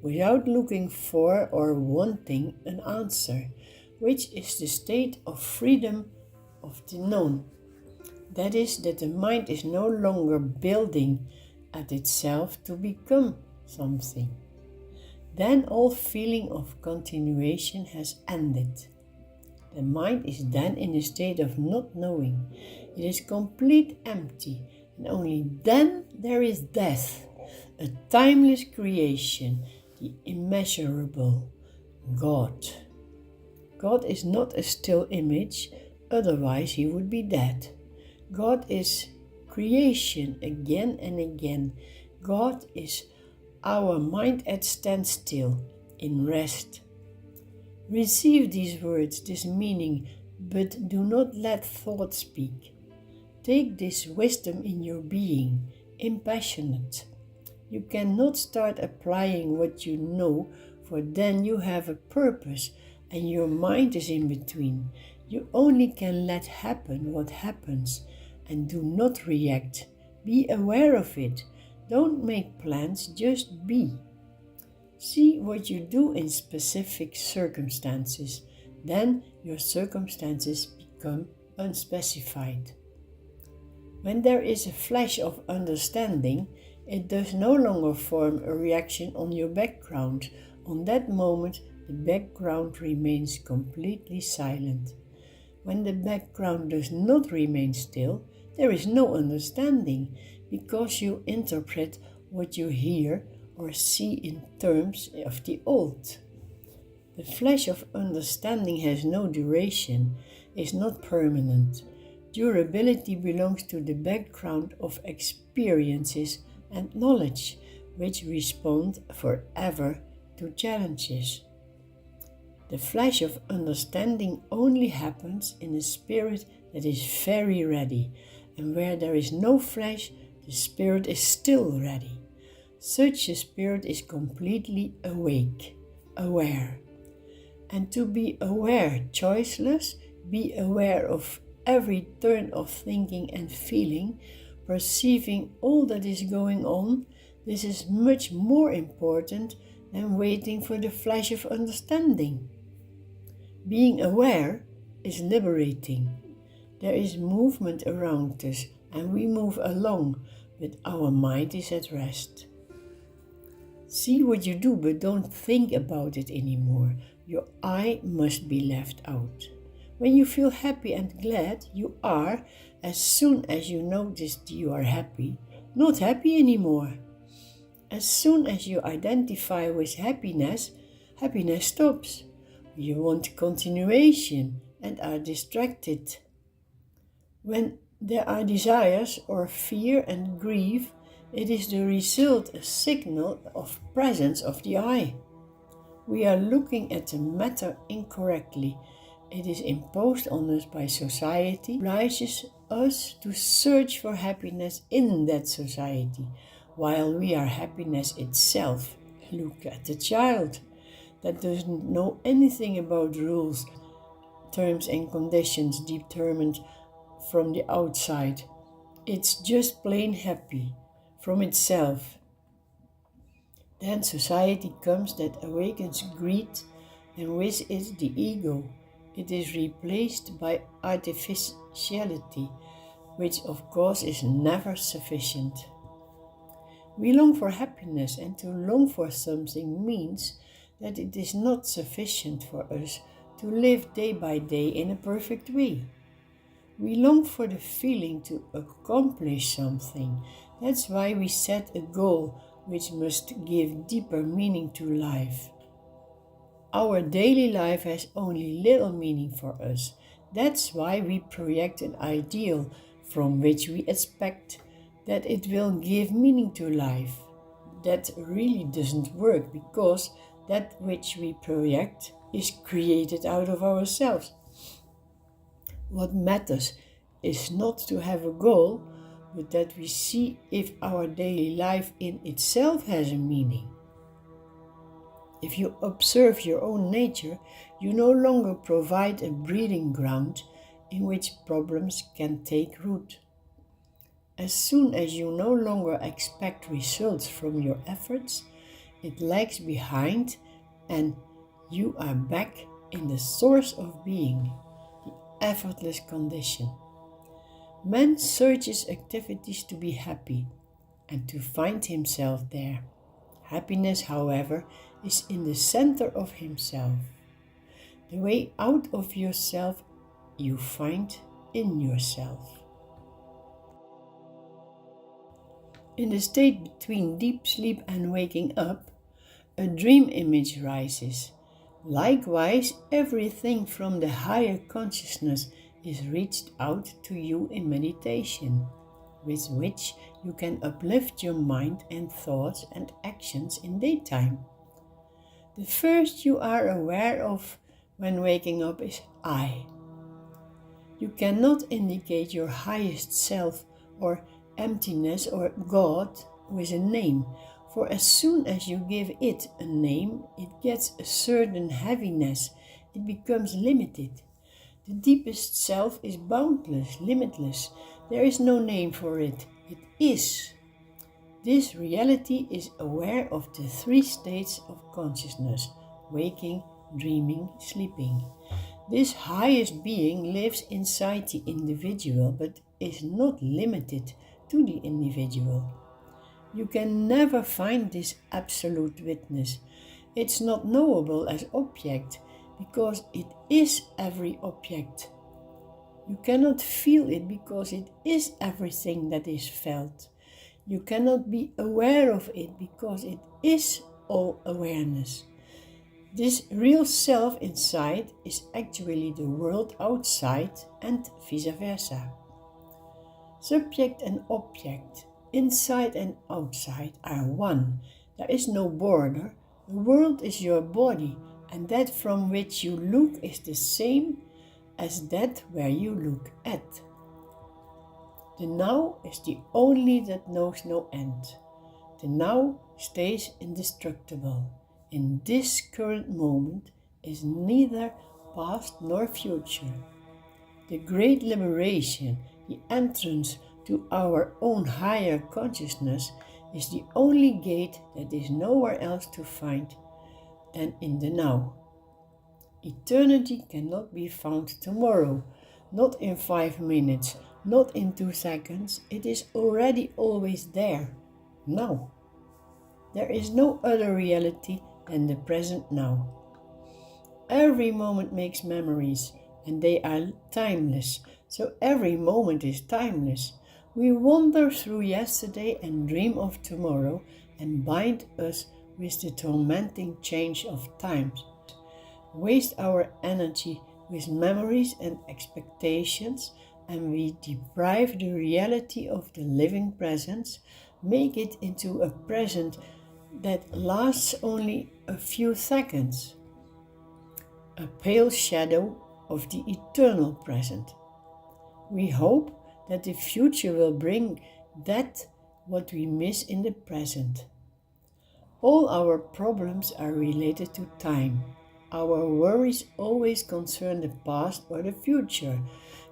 without looking for or wanting an answer, which is the state of freedom of the known. That is, that the mind is no longer building at itself to become something. Then all feeling of continuation has ended. The mind is then in a state of not knowing. It is complete empty, and only then there is death, a timeless creation, the immeasurable God. God is not a still image, otherwise he would be dead. God is creation again and again. God is our mind at standstill, in rest. Receive these words, this meaning, but do not let thought speak. Take this wisdom in your being, impassionate. You cannot start applying what you know, for then you have a purpose and your mind is in between. You only can let happen what happens and do not react. Be aware of it. Don't make plans, just be. See what you do in specific circumstances. Then your circumstances become unspecified. When there is a flash of understanding, it does no longer form a reaction on your background. On that moment, the background remains completely silent. When the background does not remain still, there is no understanding, because you interpret what you hear or see in terms of the old. The flash of understanding has no duration, is not permanent. Durability belongs to the background of experiences and knowledge, which respond forever to challenges. The flash of understanding only happens in a spirit that is very ready, and where there is no flash, the spirit is still ready. Such a spirit is completely awake, aware. And to be aware, choiceless, be aware of every turn of thinking and feeling, perceiving all that is going on, this is much more important than waiting for the flash of understanding. Being aware is liberating. There is movement around us and we move along, but our mind is at rest. See what you do, but don't think about it anymore. Your I must be left out. When you feel happy and glad, you are, as soon as you notice you are happy, not happy anymore. As soon as you identify with happiness, happiness stops. You want continuation and are distracted. When there are desires or fear and grief, it is the result, a signal of presence of the I. We are looking at the matter incorrectly. It is imposed on us by society, obliges us to search for happiness in that society, while we are happiness itself. Look at the child that doesn't know anything about rules, terms and conditions determined from the outside. It's just plain happy from itself. Then society comes that awakens greed, and with it the ego. It is replaced by artificiality, which of course is never sufficient. We long for happiness, and to long for something means that it is not sufficient for us to live day by day in a perfect way. We long for the feeling to accomplish something. That's why we set a goal which must give deeper meaning to life. Our daily life has only little meaning for us. That's why we project an ideal from which we expect that it will give meaning to life. That really doesn't work, because that which we project is created out of ourselves. What matters is not to have a goal, but that we see if our daily life in itself has a meaning. If you observe your own nature, you no longer provide a breeding ground in which problems can take root. As soon as you no longer expect results from your efforts, it lags behind and you are back in the source of being, the effortless condition. Man searches activities to be happy and to find himself there. Happiness, however, is in the center of himself. The way out of yourself you find in yourself. In the state between deep sleep and waking up, a dream image rises. Likewise, everything from the higher consciousness is reached out to you in meditation. with which you can uplift your mind and thoughts and actions in daytime. The first you are aware of when waking up is I. You cannot indicate your highest self or emptiness or God with a name, for as soon as you give it a name, it gets a certain heaviness, it becomes limited. The deepest self is boundless, limitless. There is no name for it. It is. This reality is aware of the three states of consciousness: waking, dreaming, sleeping. This highest being lives inside the individual but is not limited to the individual. You can never find this absolute witness. It's not knowable as object because it is every object. You cannot feel it because it is everything that is felt. You cannot be aware of it because it is all awareness. This real self inside is actually the world outside and vice versa. Subject and object, inside and outside, are one. There is no border. The world is your body, and that from which you look is the same as that where you look at. The now is the only that knows no end. The now stays indestructible. In this current moment is neither past nor future. The great liberation, the entrance to our own higher consciousness, is the only gate that is nowhere else to find than in the now. Eternity cannot be found tomorrow, not in 5 minutes, not in 2 seconds. It is already always there, now. There is no other reality than the present now. Every moment makes memories, and they are timeless, so every moment is timeless. We wander through yesterday and dream of tomorrow and bind us with the tormenting change of times. Waste our energy with memories and expectations, and we deprive the reality of the living presence, make it into a present that lasts only a few seconds, a pale shadow of the eternal present. We hope that the future will bring that what we miss in the present. All our problems are related to time. Our worries always concern the past or the future.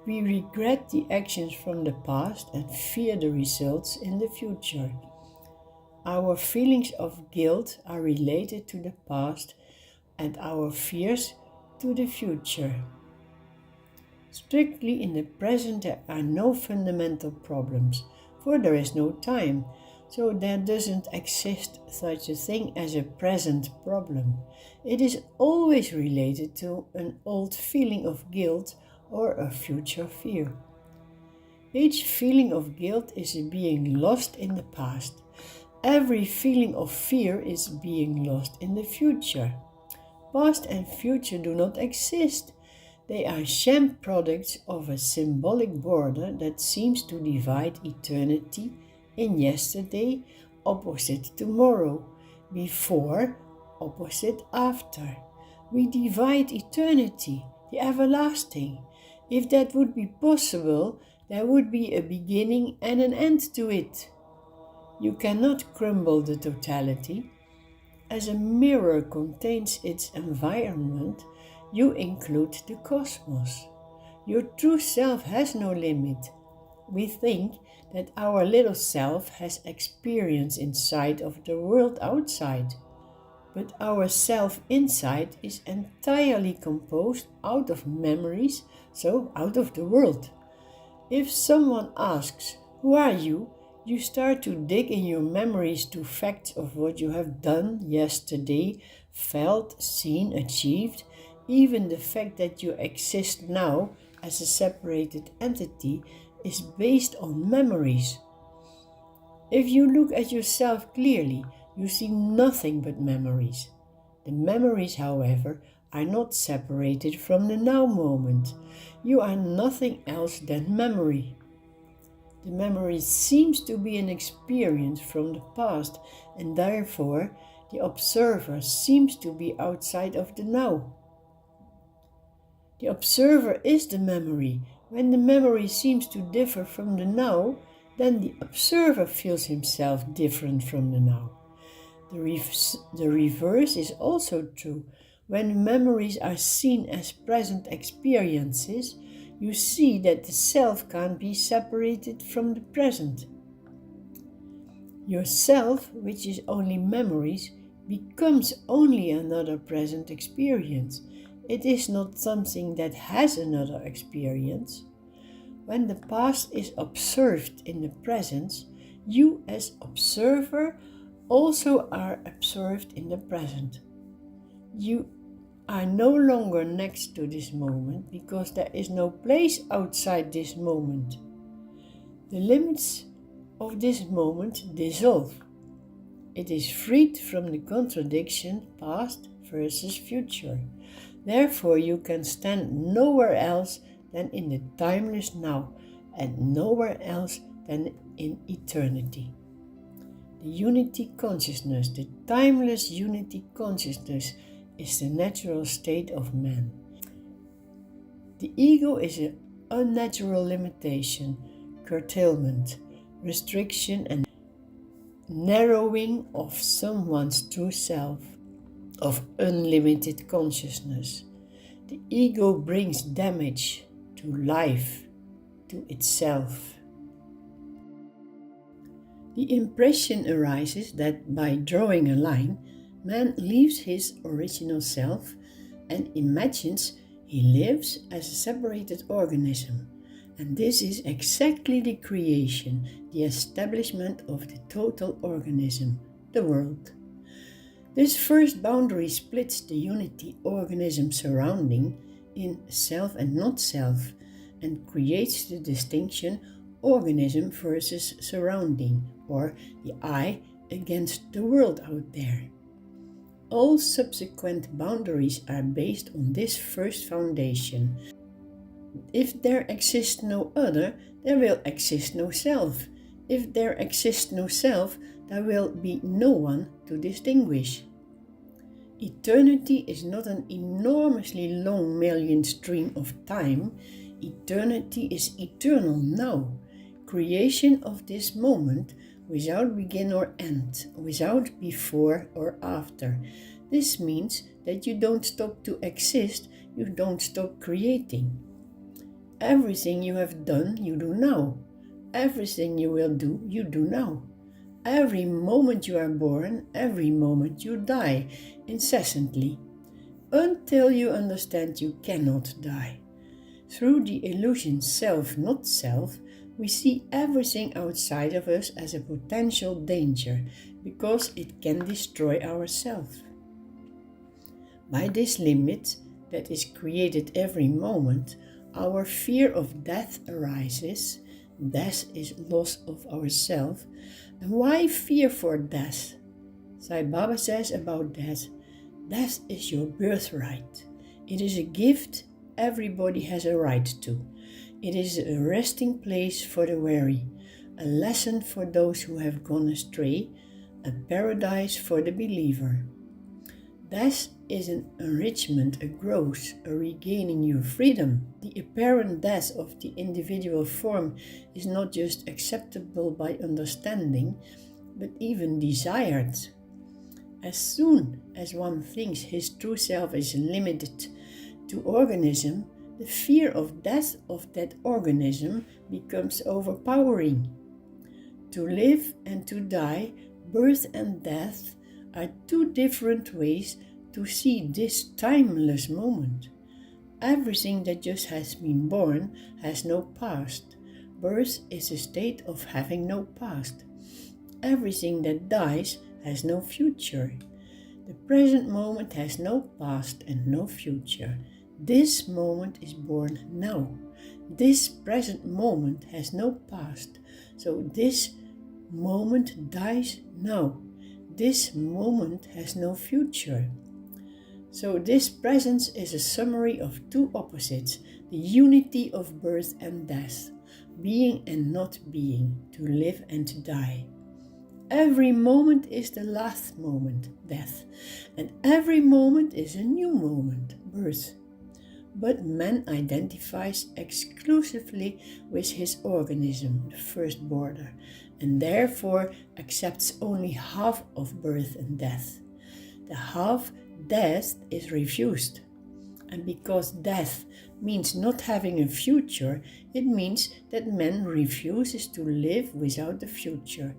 We regret the actions from the past and fear the results in the future. Our feelings of guilt are related to the past and our fears to the future. Strictly in the present there are no fundamental problems, for there is no time, so there doesn't exist such a thing as a present problem. It is always related to an old feeling of guilt or a future fear. Each feeling of guilt is being lost in the past. Every feeling of fear is being lost in the future. Past and future do not exist. They are sham products of a symbolic border that seems to divide eternity in yesterday, opposite tomorrow, before, opposite after. We divide eternity, the everlasting. If that would be possible, there would be a beginning and an end to it. You cannot crumble the totality. As a mirror contains its environment, you include the cosmos. Your true self has no limit. We think that our little self has experience inside of the world outside. But our self inside is entirely composed out of memories, so out of the world. If someone asks, "Who are you?" you start to dig in your memories to facts of what you have done yesterday, felt, seen, achieved. Even the fact that you exist now as a separated entity is based on memories. If you look at yourself clearly, you see nothing but memories. The memories, however, are not separated from the now moment. You are nothing else than memory. The memory seems to be an experience from the past, and therefore the observer seems to be outside of the now. The observer is the memory. When the memory seems to differ from the now, then the observer feels himself different from the now. The reverse is also true. When memories are seen as present experiences, you see that the self can't be separated from the present. Yourself, which is only memories, becomes only another present experience. It is not something that has another experience. When the past is observed in the present, you as observer also are observed in the present. You are no longer next to this moment because there is no place outside this moment. The limits of this moment dissolve. It is freed from the contradiction past versus future. Therefore, you can stand nowhere else than in the timeless now and nowhere else than in eternity. The unity consciousness, the timeless unity consciousness, is the natural state of man. The ego is an unnatural limitation, curtailment, restriction, and narrowing of someone's true self, of unlimited consciousness. The ego brings damage to life, to itself. The impression arises that by drawing a line, man leaves his original self and imagines he lives as a separated organism. And this is exactly the creation, the establishment of the total organism, the world. This first boundary splits the unity organism surrounding in self and not self and creates the distinction organism versus surrounding, or the I against the world out there. All subsequent boundaries are based on this first foundation. If there exists no other, there will exist no self. If there exists no self, there will be no one to distinguish. Eternity is not an enormously long million stream of time. Eternity is eternal now, creation of this moment, without begin or end, without before or after. This means that you don't stop to exist, you don't stop creating. Everything you have done, you do now. Everything you will do, you do now. Every moment you are born, every moment you die, incessantly, until you understand you cannot die. Through the illusion self, not self, we see everything outside of us as a potential danger, because it can destroy ourselves. By this limit that is created every moment, our fear of death arises. Death is loss of ourself. And why fear for death? Sai Baba says about death, death is your birthright. It is a gift everybody has a right to. It is a resting place for the weary, a lesson for those who have gone astray, a paradise for the believer. Death is an enrichment, a growth, a regaining your freedom. The apparent death of the individual form is not just acceptable by understanding, but even desired. As soon as one thinks his true self is limited to organism, the fear of death of that organism becomes overpowering. To live and to die, birth and death, are two different ways to see this timeless moment. Everything that just has been born has no past. Birth is a state of having no past. Everything that dies has no future. The present moment has no past and no future. This moment is born now. This present moment has no past. So this moment dies now. This moment has no future. So this presence is a summary of two opposites, the unity of birth and death. being and not being, to live and to die. Every moment is the last moment, death, and every moment is a new moment, birth. But man identifies exclusively with his organism, the first border, and therefore accepts only half of birth and death. The half death is refused. And because death means not having a future, it means that man refuses to live without a future.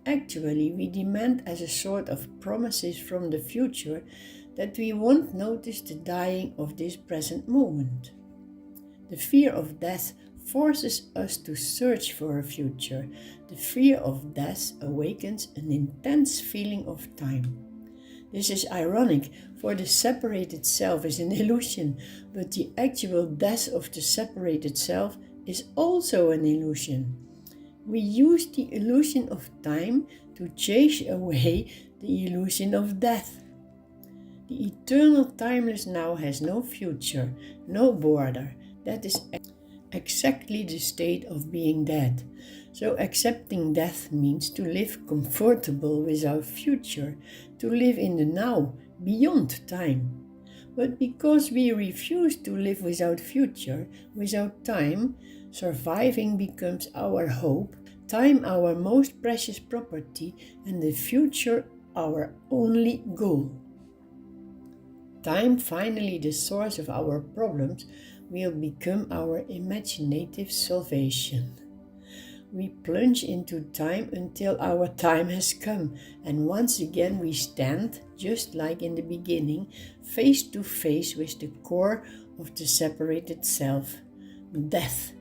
Actually, we demand as a sort of promises from the future that we won't notice the dying of this present moment. The fear of death forces us to search for a future. The fear of death awakens an intense feeling of time. This is ironic, for the separated self is an illusion, but the actual death of the separated self is also an illusion. We use the illusion of time to chase away the illusion of death. The eternal timeless now has no future, no border. That is exactly the state of being dead. So accepting death means to live comfortable without future, to live in the now, beyond time. But because we refuse to live without future, without time, surviving becomes our hope, time our most precious property, and the future our only goal. Time, finally the source of our problems, will become our imaginative salvation. We plunge into time until our time has come, and once again we stand, just like in the beginning, face to face with the core of the separated self, death.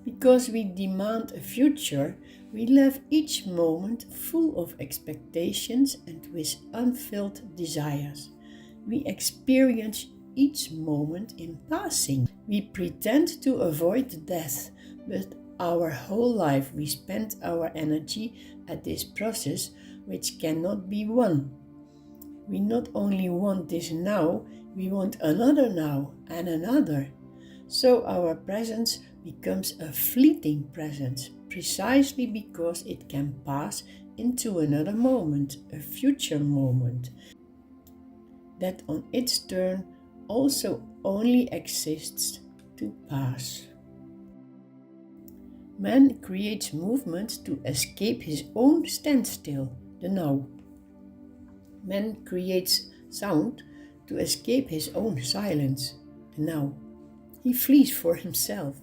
Because we demand a future, we live each moment full of expectations and with unfilled desires. We experience each moment in passing. We pretend to avoid death, but our whole life we spend our energy at this process which cannot be won. We not only want this now, we want another now and another. So our presence becomes a fleeting presence, precisely because it can pass into another moment, a future moment, that on its turn also only exists to pass. Man creates movement to escape his own standstill, the now. Man creates sound to escape his own silence, the now. He flees for himself.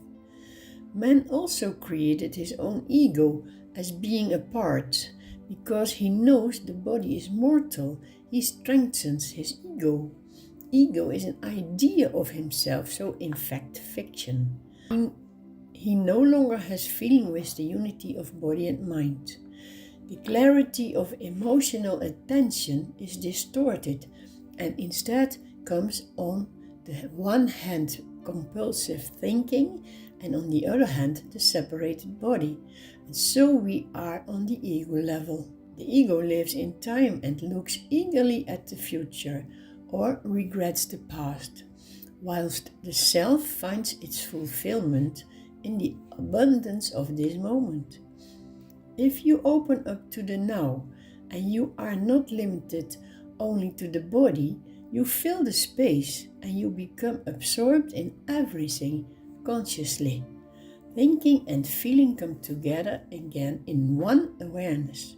Man also created his own ego as being apart. Because he knows the body is mortal, he strengthens his ego. Ego is an idea of himself, so in fact fiction. He no longer has feeling with the unity of body and mind. The clarity of emotional attention is distorted and instead comes on the one hand compulsive thinking and on the other hand the separated body. And so we are on the ego level. The ego lives in time and looks eagerly at the future or regrets the past, whilst the self finds its fulfillment in the abundance of this moment. If you open up to the now and you are not limited only to the body, you fill the space and you become absorbed in everything consciously. Thinking and feeling come together again in one awareness.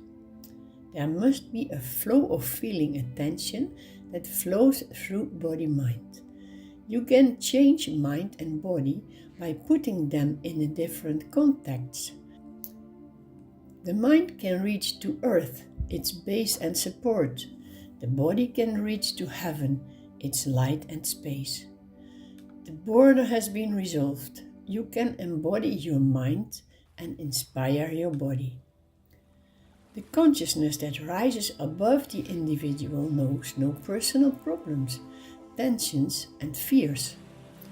There must be a flow of feeling attention that flows through body-mind. You can change mind and body by putting them in a different context. The mind can reach to earth, its base and support. The body can reach to heaven, its light and space. The border has been resolved. You can embody your mind and inspire your body. The consciousness that rises above the individual knows no personal problems, tensions and fears.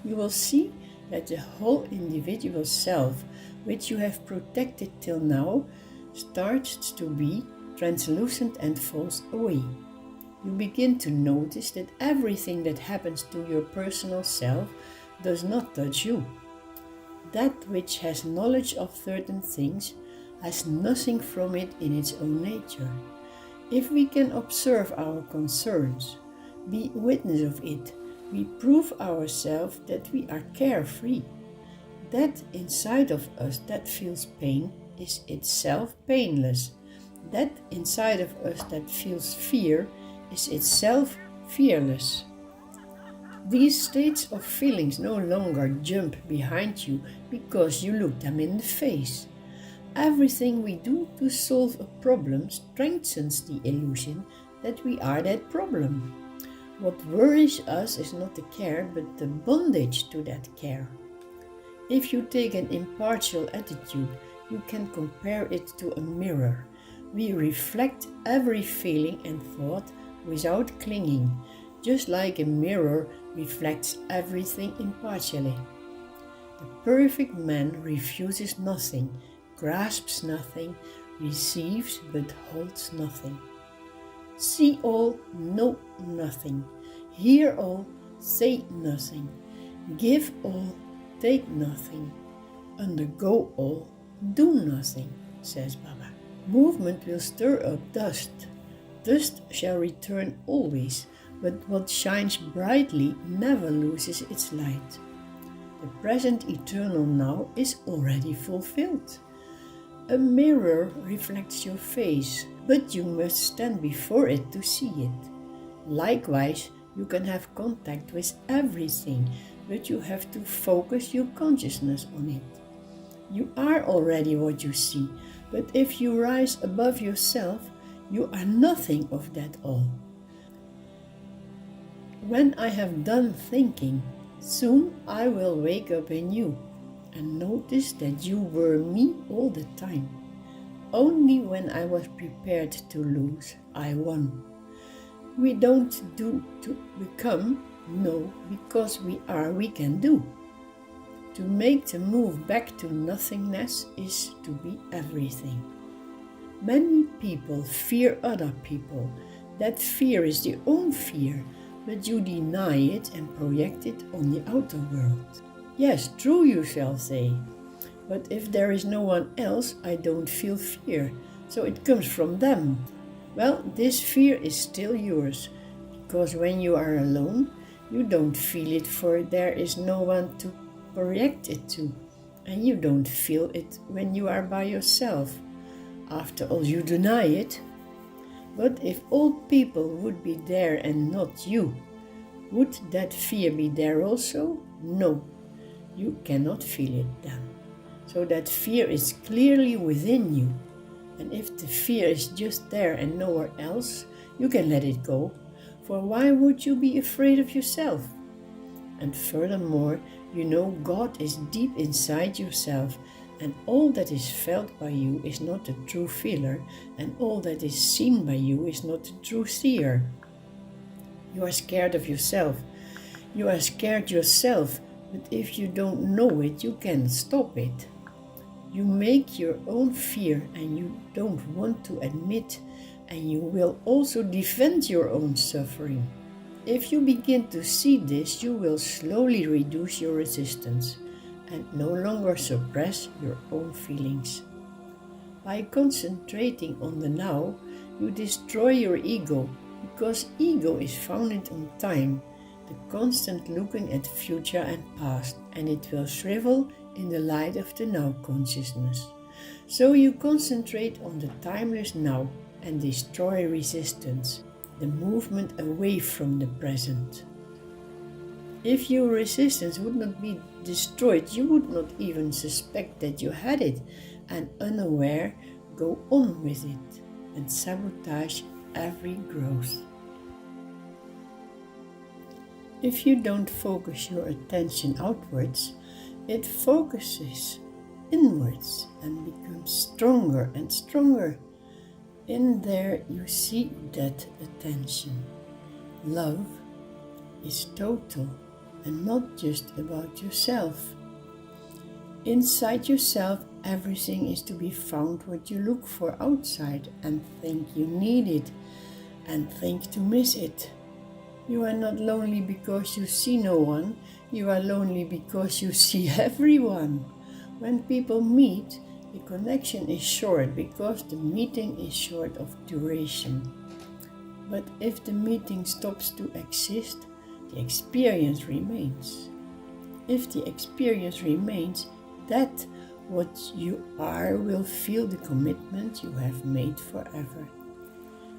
You will see that the whole individual self, which you have protected till now, starts to be translucent and falls away. You begin to notice that everything that happens to your personal self does not touch you. that which has knowledge of certain things has nothing from it in its own nature. If we can observe our concerns, be witness of it, we prove ourselves that we are carefree. That inside of us that feels pain is itself painless. That inside of us that feels fear is itself fearless. These states of feelings no longer jump behind you because you look them in the face. Everything we do to solve a problem strengthens the illusion that we are that problem. What worries us is not the care, but the bondage to that care. If you take an impartial attitude, you can compare it to a mirror. We reflect every feeling and thought without clinging, just like a mirror reflects everything impartially. The perfect man refuses nothing, grasps nothing, receives but holds nothing. See all, know nothing. Hear all, say nothing. Give all, take nothing. Undergo all, do nothing, says Baba. Movement will stir up dust. Dust shall return always, but what shines brightly never loses its light. The present eternal now is already fulfilled. A mirror reflects your face, but you must stand before it to see it. Likewise, you can have contact with everything, but you have to focus your consciousness on it. You are already what you see, but if you rise above yourself, you are nothing of that all. When I have done thinking, soon I will wake up in you and notice that you were me all the time. Only when I was prepared to lose, I won. We don't do to become, no, because we are, we can do. To make the move back to nothingness is to be everything. Many people fear other people. That fear is their own fear, but you deny it and project it on the outer world. Yes, true, you shall say. But if there is no one else, I don't feel fear, so it comes from them. Well, this fear is still yours, because when you are alone, you don't feel it, for there is no one to project it to, and you don't feel it when you are by yourself. After all, you deny it. But if all people would be there and not you, would that fear be there also? No. You cannot feel it then. So that fear is clearly within you. And if the fear is just there and nowhere else, you can let it go. For why would you be afraid of yourself? And furthermore, you know God is deep inside yourself, and all that is felt by you is not a true feeler, and all that is seen by you is not a true seer. You are scared of yourself. You are scared yourself. But if you don't know it, you can stop it. You make your own fear and you don't want to admit, and you will also defend your own suffering. If you begin to see this, you will slowly reduce your resistance and no longer suppress your own feelings. By concentrating on the now, you destroy your ego, because ego is founded on time, the constant looking at future and past, and it will shrivel in the light of the now consciousness. So you concentrate on the timeless now and destroy resistance, the movement away from the present. If your resistance would not be destroyed, you would not even suspect that you had it, and unaware go on with it and sabotage every growth. If you don't focus your attention outwards, it focuses inwards and becomes stronger and stronger. In there you see that attention. Love is total and not just about yourself. Inside yourself, everything is to be found what you look for outside and think you need it and think to miss it. You are not lonely because you see no one. You are lonely because you see everyone. When people meet, the connection is short because the meeting is short of duration. But if the meeting stops to exist, the experience remains. If the experience remains, that what you are will feel the commitment you have made forever.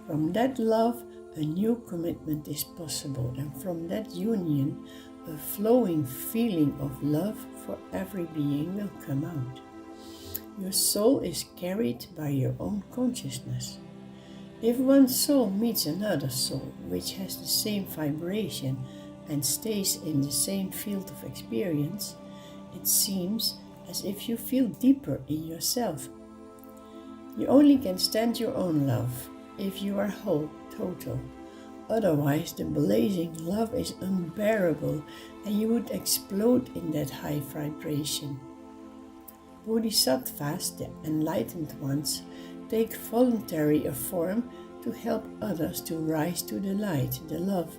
From that love, a new commitment is possible, and from that union, a flowing feeling of love for every being will come out. Your soul is carried by your own consciousness. If one soul meets another soul which has the same vibration and stays in the same field of experience, it seems as if you feel deeper in yourself. You only can stand your own love if you are whole, total. Otherwise, the blazing love is unbearable and you would explode in that high vibration. Bodhisattvas, the enlightened ones, take voluntarily a form to help others to rise to the light, the love.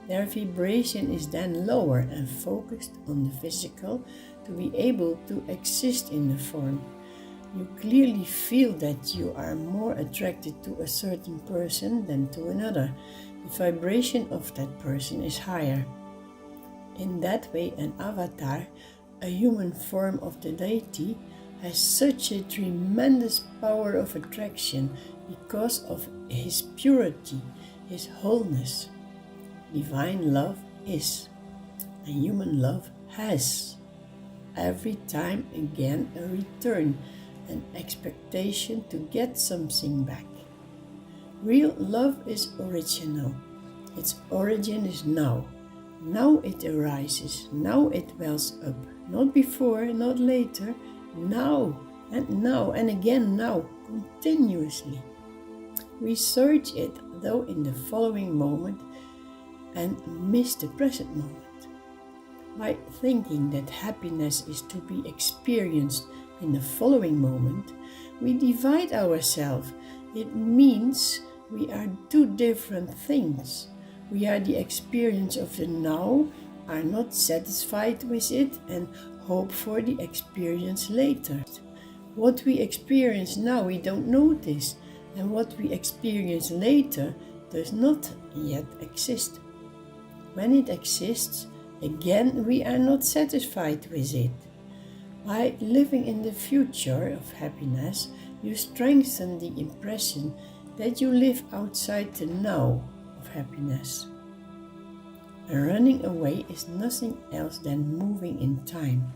Their vibration is then lower and focused on the physical to be able to exist in the form. You clearly feel that you are more attracted to a certain person than to another. The vibration of that person is higher. In that way, an avatar, a human form of the deity, has such a tremendous power of attraction because of his purity, his wholeness. Divine love is, and human love has. Every time again a return, an expectation to get something back. Real love is original. Its origin is now. Now it arises, now it wells up. Not before, not later, now and again now, continuously. We search it, though, in the following moment and miss the present moment. By thinking that happiness is to be experienced in the following moment, we divide ourselves. It means we are two different things. We are the experience of the now, are not satisfied with it, and hope for the experience later. What we experience now we don't notice, and what we experience later does not yet exist. When it exists, again we are not satisfied with it. By living in the future of happiness, you strengthen the impression that you live outside the now of happiness. And running away is nothing else than moving in time.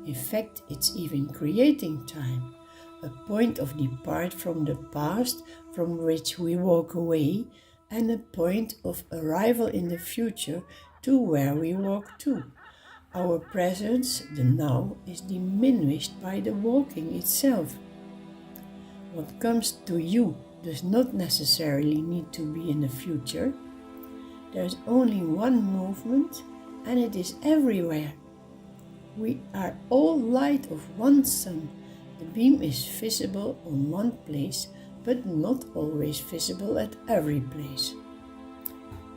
In fact, it's even creating time, a point of depart from the past from which we walk away, and a point of arrival in the future to where we walk to. Our presence, the now, is diminished by the walking itself. What comes to you does not necessarily need to be in the future. There's only one movement, and it is everywhere. We are all light of one sun. The beam is visible on one place, but not always visible at every place.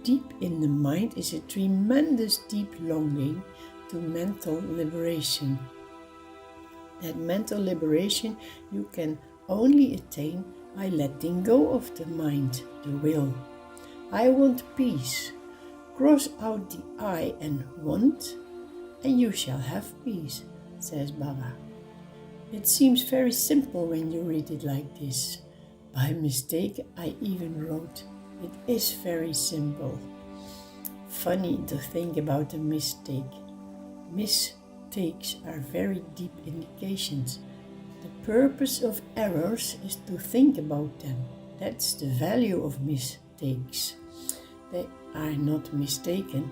Deep in the mind is a tremendous deep longing to mental liberation. That mental liberation you can only attain by letting go of the mind, the will. I want peace. Cross out the I and want, and you shall have peace, says Baba. It seems very simple when you read it like this. By mistake, I even wrote, it is very simple. Funny to think about a mistake. Mistakes are very deep indications. The purpose of errors is to think about them. That's the value of mistakes. They are not mistaken.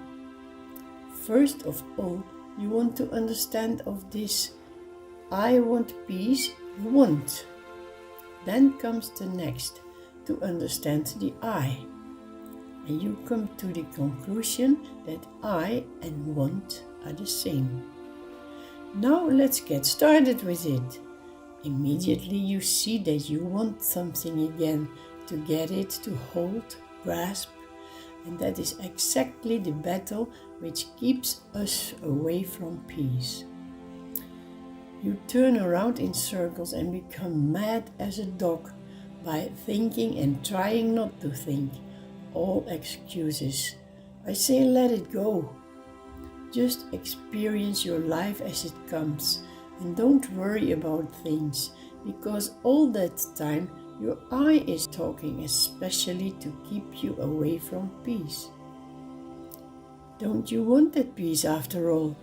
First of all, you want to understand of this I want peace, want. Then comes the next, to understand the I. And you come to the conclusion that I and want are the same. Now let's get started with it. Immediately you see that you want something again, to get it, to hold, grasp, and that is exactly the battle which keeps us away from peace. You turn around in circles and become mad as a dog by thinking and trying not to think. All excuses. I say let it go. Just experience your life as it comes and don't worry about things, because all that time your eye is talking, especially to keep you away from peace. Don't you want that peace after all?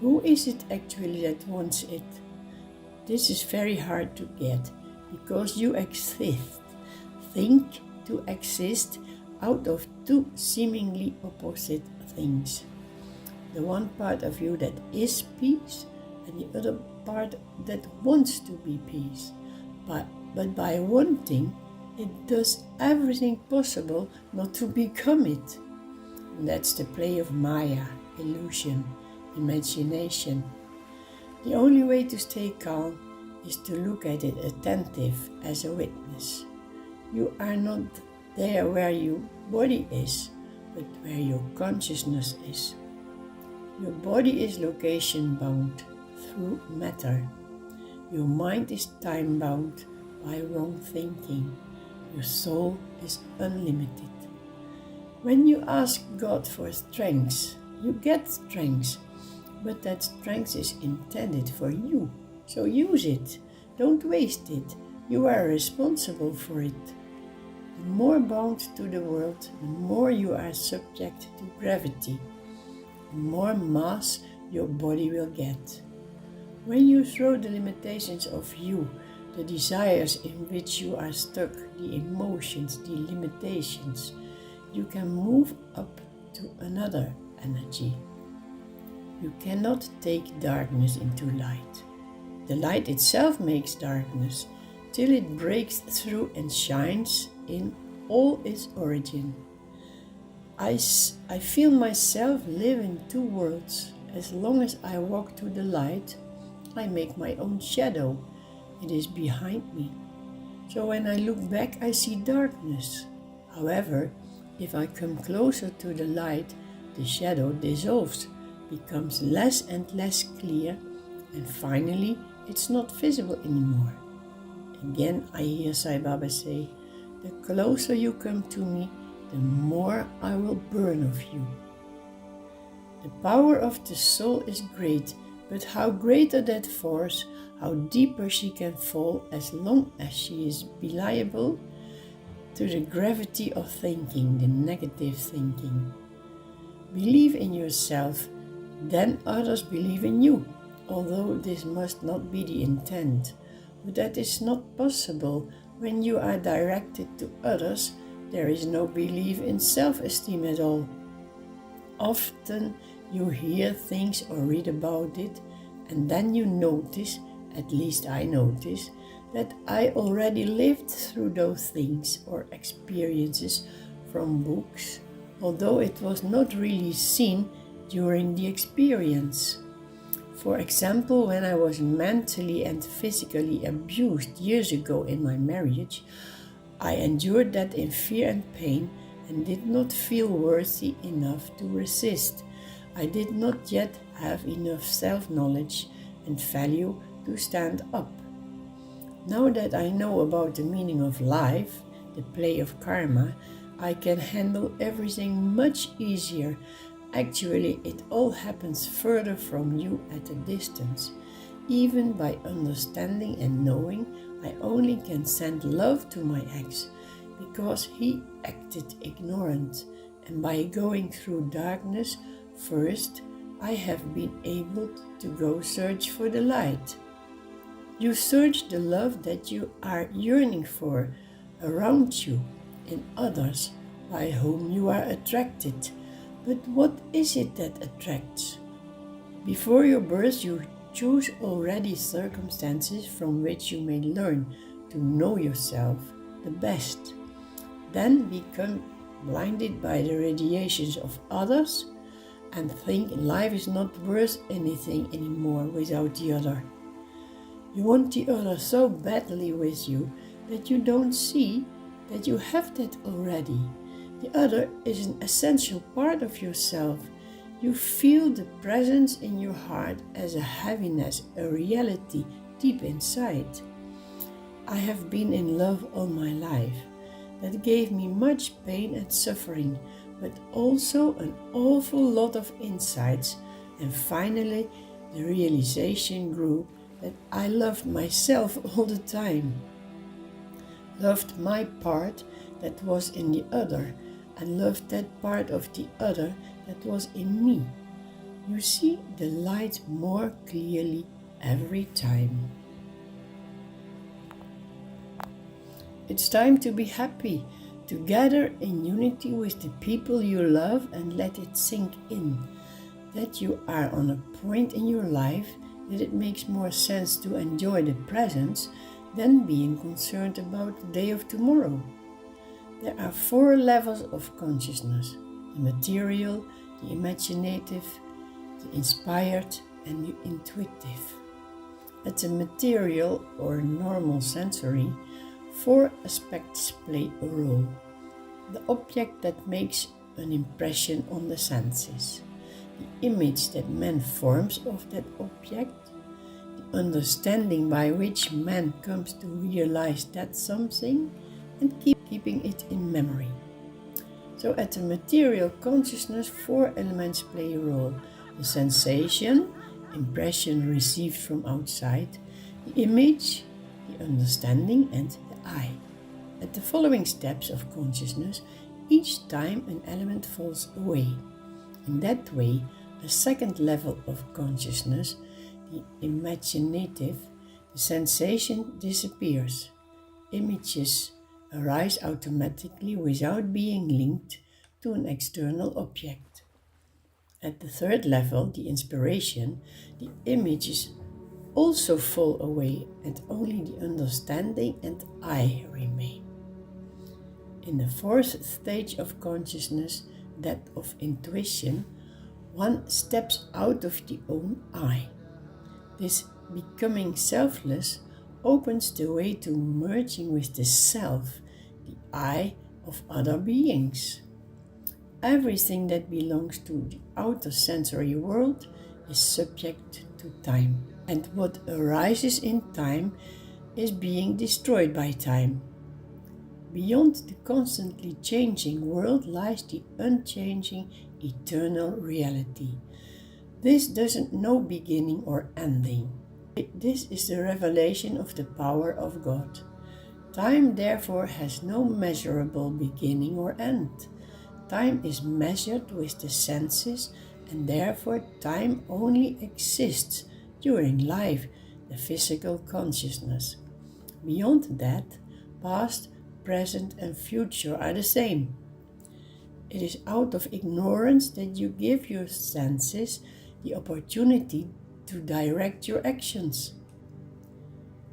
Who is it actually that wants it? This is very hard to get because you exist, think to exist out of two seemingly opposite things. The one part of you that is peace and the other part that wants to be peace. But by wanting, it does everything possible not to become it. And that's the play of Maya, illusion, imagination. The only way to stay calm is to look at it attentive as a witness. You are not there where your body is, but where your consciousness is. Your body is location bound through matter. Your mind is time bound by wrong thinking. Your soul is unlimited. When you ask God for strength, you get strength, but that strength is intended for you. So use it. Don't waste it. You are responsible for it. The more bound to the world, the more you are subject to gravity. The more mass your body will get. When you throw the limitations of you, the desires in which you are stuck, the emotions, the limitations, you can move up to another energy. You cannot take darkness into light. The light itself makes darkness till it breaks through and shines in all its origin. I feel myself live in two worlds. As long as I walk to the light, I make my own shadow. It is behind me. So when I look back, I see darkness. However, if I come closer to the light, the shadow dissolves, becomes less and less clear, and finally it's not visible anymore. Again, I hear Sai Baba say, the closer you come to me, the more I will burn of you. The power of the soul is great, but how greater that force, how deeper she can fall as long as she is liable to the gravity of thinking, the negative thinking. Believe in yourself, then others believe in you, although this must not be the intent. But that is not possible. When you are directed to others, there is no belief in self-esteem at all. Often you hear things or read about it, and then you notice, at least I notice, that I already lived through those things or experiences from books, although it was not really seen during the experience. For example, when I was mentally and physically abused years ago in my marriage, I endured that in fear and pain and did not feel worthy enough to resist. I did not yet have enough self-knowledge and value to stand up. Now that I know about the meaning of life, the play of karma, I can handle everything much easier. Actually, it all happens further from you at a distance. Even by understanding and knowing, I only can send love to my ex because he acted ignorant, and by going through darkness first, I have been able to go search for the light. You search the love that you are yearning for around you, in others by whom you are attracted. But what is it that attracts? Before your birth, you choose already circumstances from which you may learn to know yourself the best. Then become blinded by the radiations of others and think life is not worth anything anymore without the other. You want the other so badly with you that you don't see that you have that already. The other is an essential part of yourself. You feel the presence in your heart as a heaviness, a reality deep inside. I have been in love all my life. That gave me much pain and suffering, but also an awful lot of insights. And finally, the realization grew that I loved myself all the time. Loved my part that was in the other, and loved that part of the other that was in me. You see the light more clearly every time. It's time to be happy, together in unity with the people you love, and let it sink in that you are on a point in your life that it makes more sense to enjoy the present than being concerned about the day of tomorrow. There are 4 levels of consciousness: the material, the imaginative, the inspired, and the intuitive. At the material or normal sensory, 4 aspects play a role. The object that makes an impression on the senses, the image that man forms of that object, the understanding by which man comes to realize that something, and keeping it in memory. So at the material consciousness, 4 elements play a role: the sensation, impression received from outside, the image, the understanding, and the I. At the following steps of consciousness, each time an element falls away. In that way, a second level of consciousness, the imaginative, the sensation disappears. Images arise automatically without being linked to an external object. At the third level, the inspiration, the images also fall away and only the understanding and I remain. In the fourth stage of consciousness, that of intuition, one steps out of the own I. This becoming selfless opens the way to merging with the self, the I of other beings. Everything that belongs to the outer sensory world is subject to time, and what arises in time is being destroyed by time. Beyond the constantly changing world lies the unchanging, eternal reality. This doesn't know beginning or ending. This is the revelation of the power of God. Time therefore has no measurable beginning or end. Time is measured with the senses, and therefore time only exists during life, the physical consciousness. Beyond that, past, present, and future are the same. It is out of ignorance that you give your senses the opportunity to direct your actions.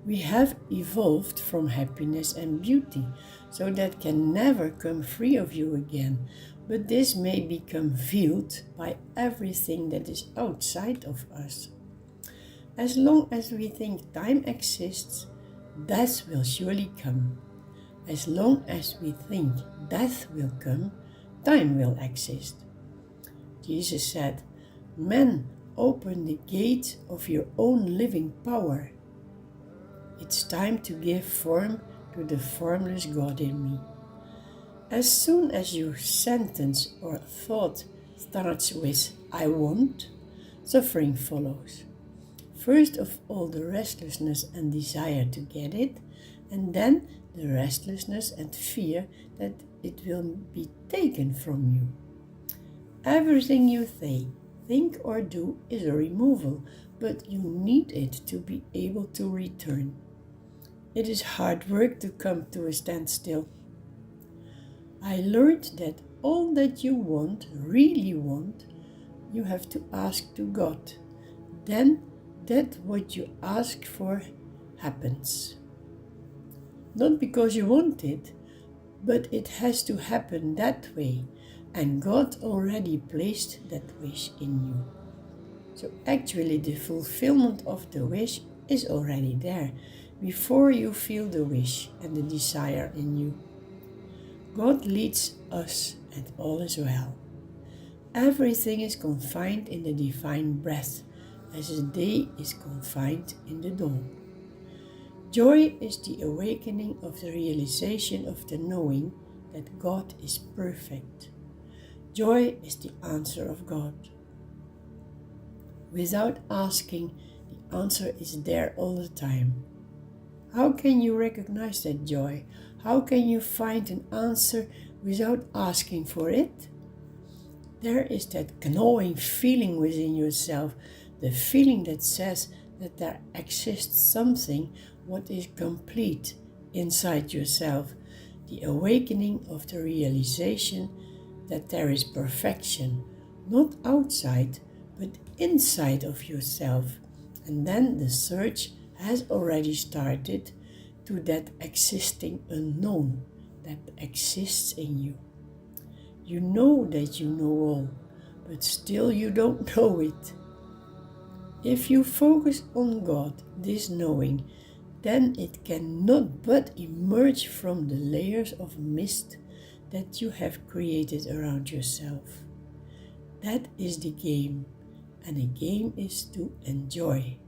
We have evolved from happiness and beauty, so that can never come free of you again, but this may become veiled by everything that is outside of us. As long as we think time exists, death will surely come. As long as we think death will come, time will exist. Jesus said, "Man, open the gate of your own living power." It's time to give form to the formless God in me. As soon as your sentence or thought starts with "I want," suffering follows. First of all, the restlessness and desire to get it, and then the restlessness and fear that it will be taken from you. Everything you say, think or do is a removal, but you need it to be able to return. It is hard work to come to a standstill. I learned that all that you want, really want, you have to ask to God. Then that what you ask for happens. Not because you want it, but it has to happen that way, and God already placed that wish in you. So actually the fulfillment of the wish is already there, before you feel the wish and the desire in you. God leads us and all is well. Everything is confined in the divine breath, as the day is confined in the dawn. Joy is the awakening of the realization of the knowing that God is perfect. Joy is the answer of God. Without asking, the answer is there all the time. How can you recognize that joy? How can you find an answer without asking for it? There is that gnawing feeling within yourself, the feeling that says that there exists something what is complete inside yourself, the awakening of the realization that there is perfection, not outside, but inside of yourself. And then the search has already started to that existing unknown that exists in you. You know that you know all, but still you don't know it. If you focus on God, this knowing, then it cannot but emerge from the layers of mist that you have created around yourself. That is the game, and the game is to enjoy.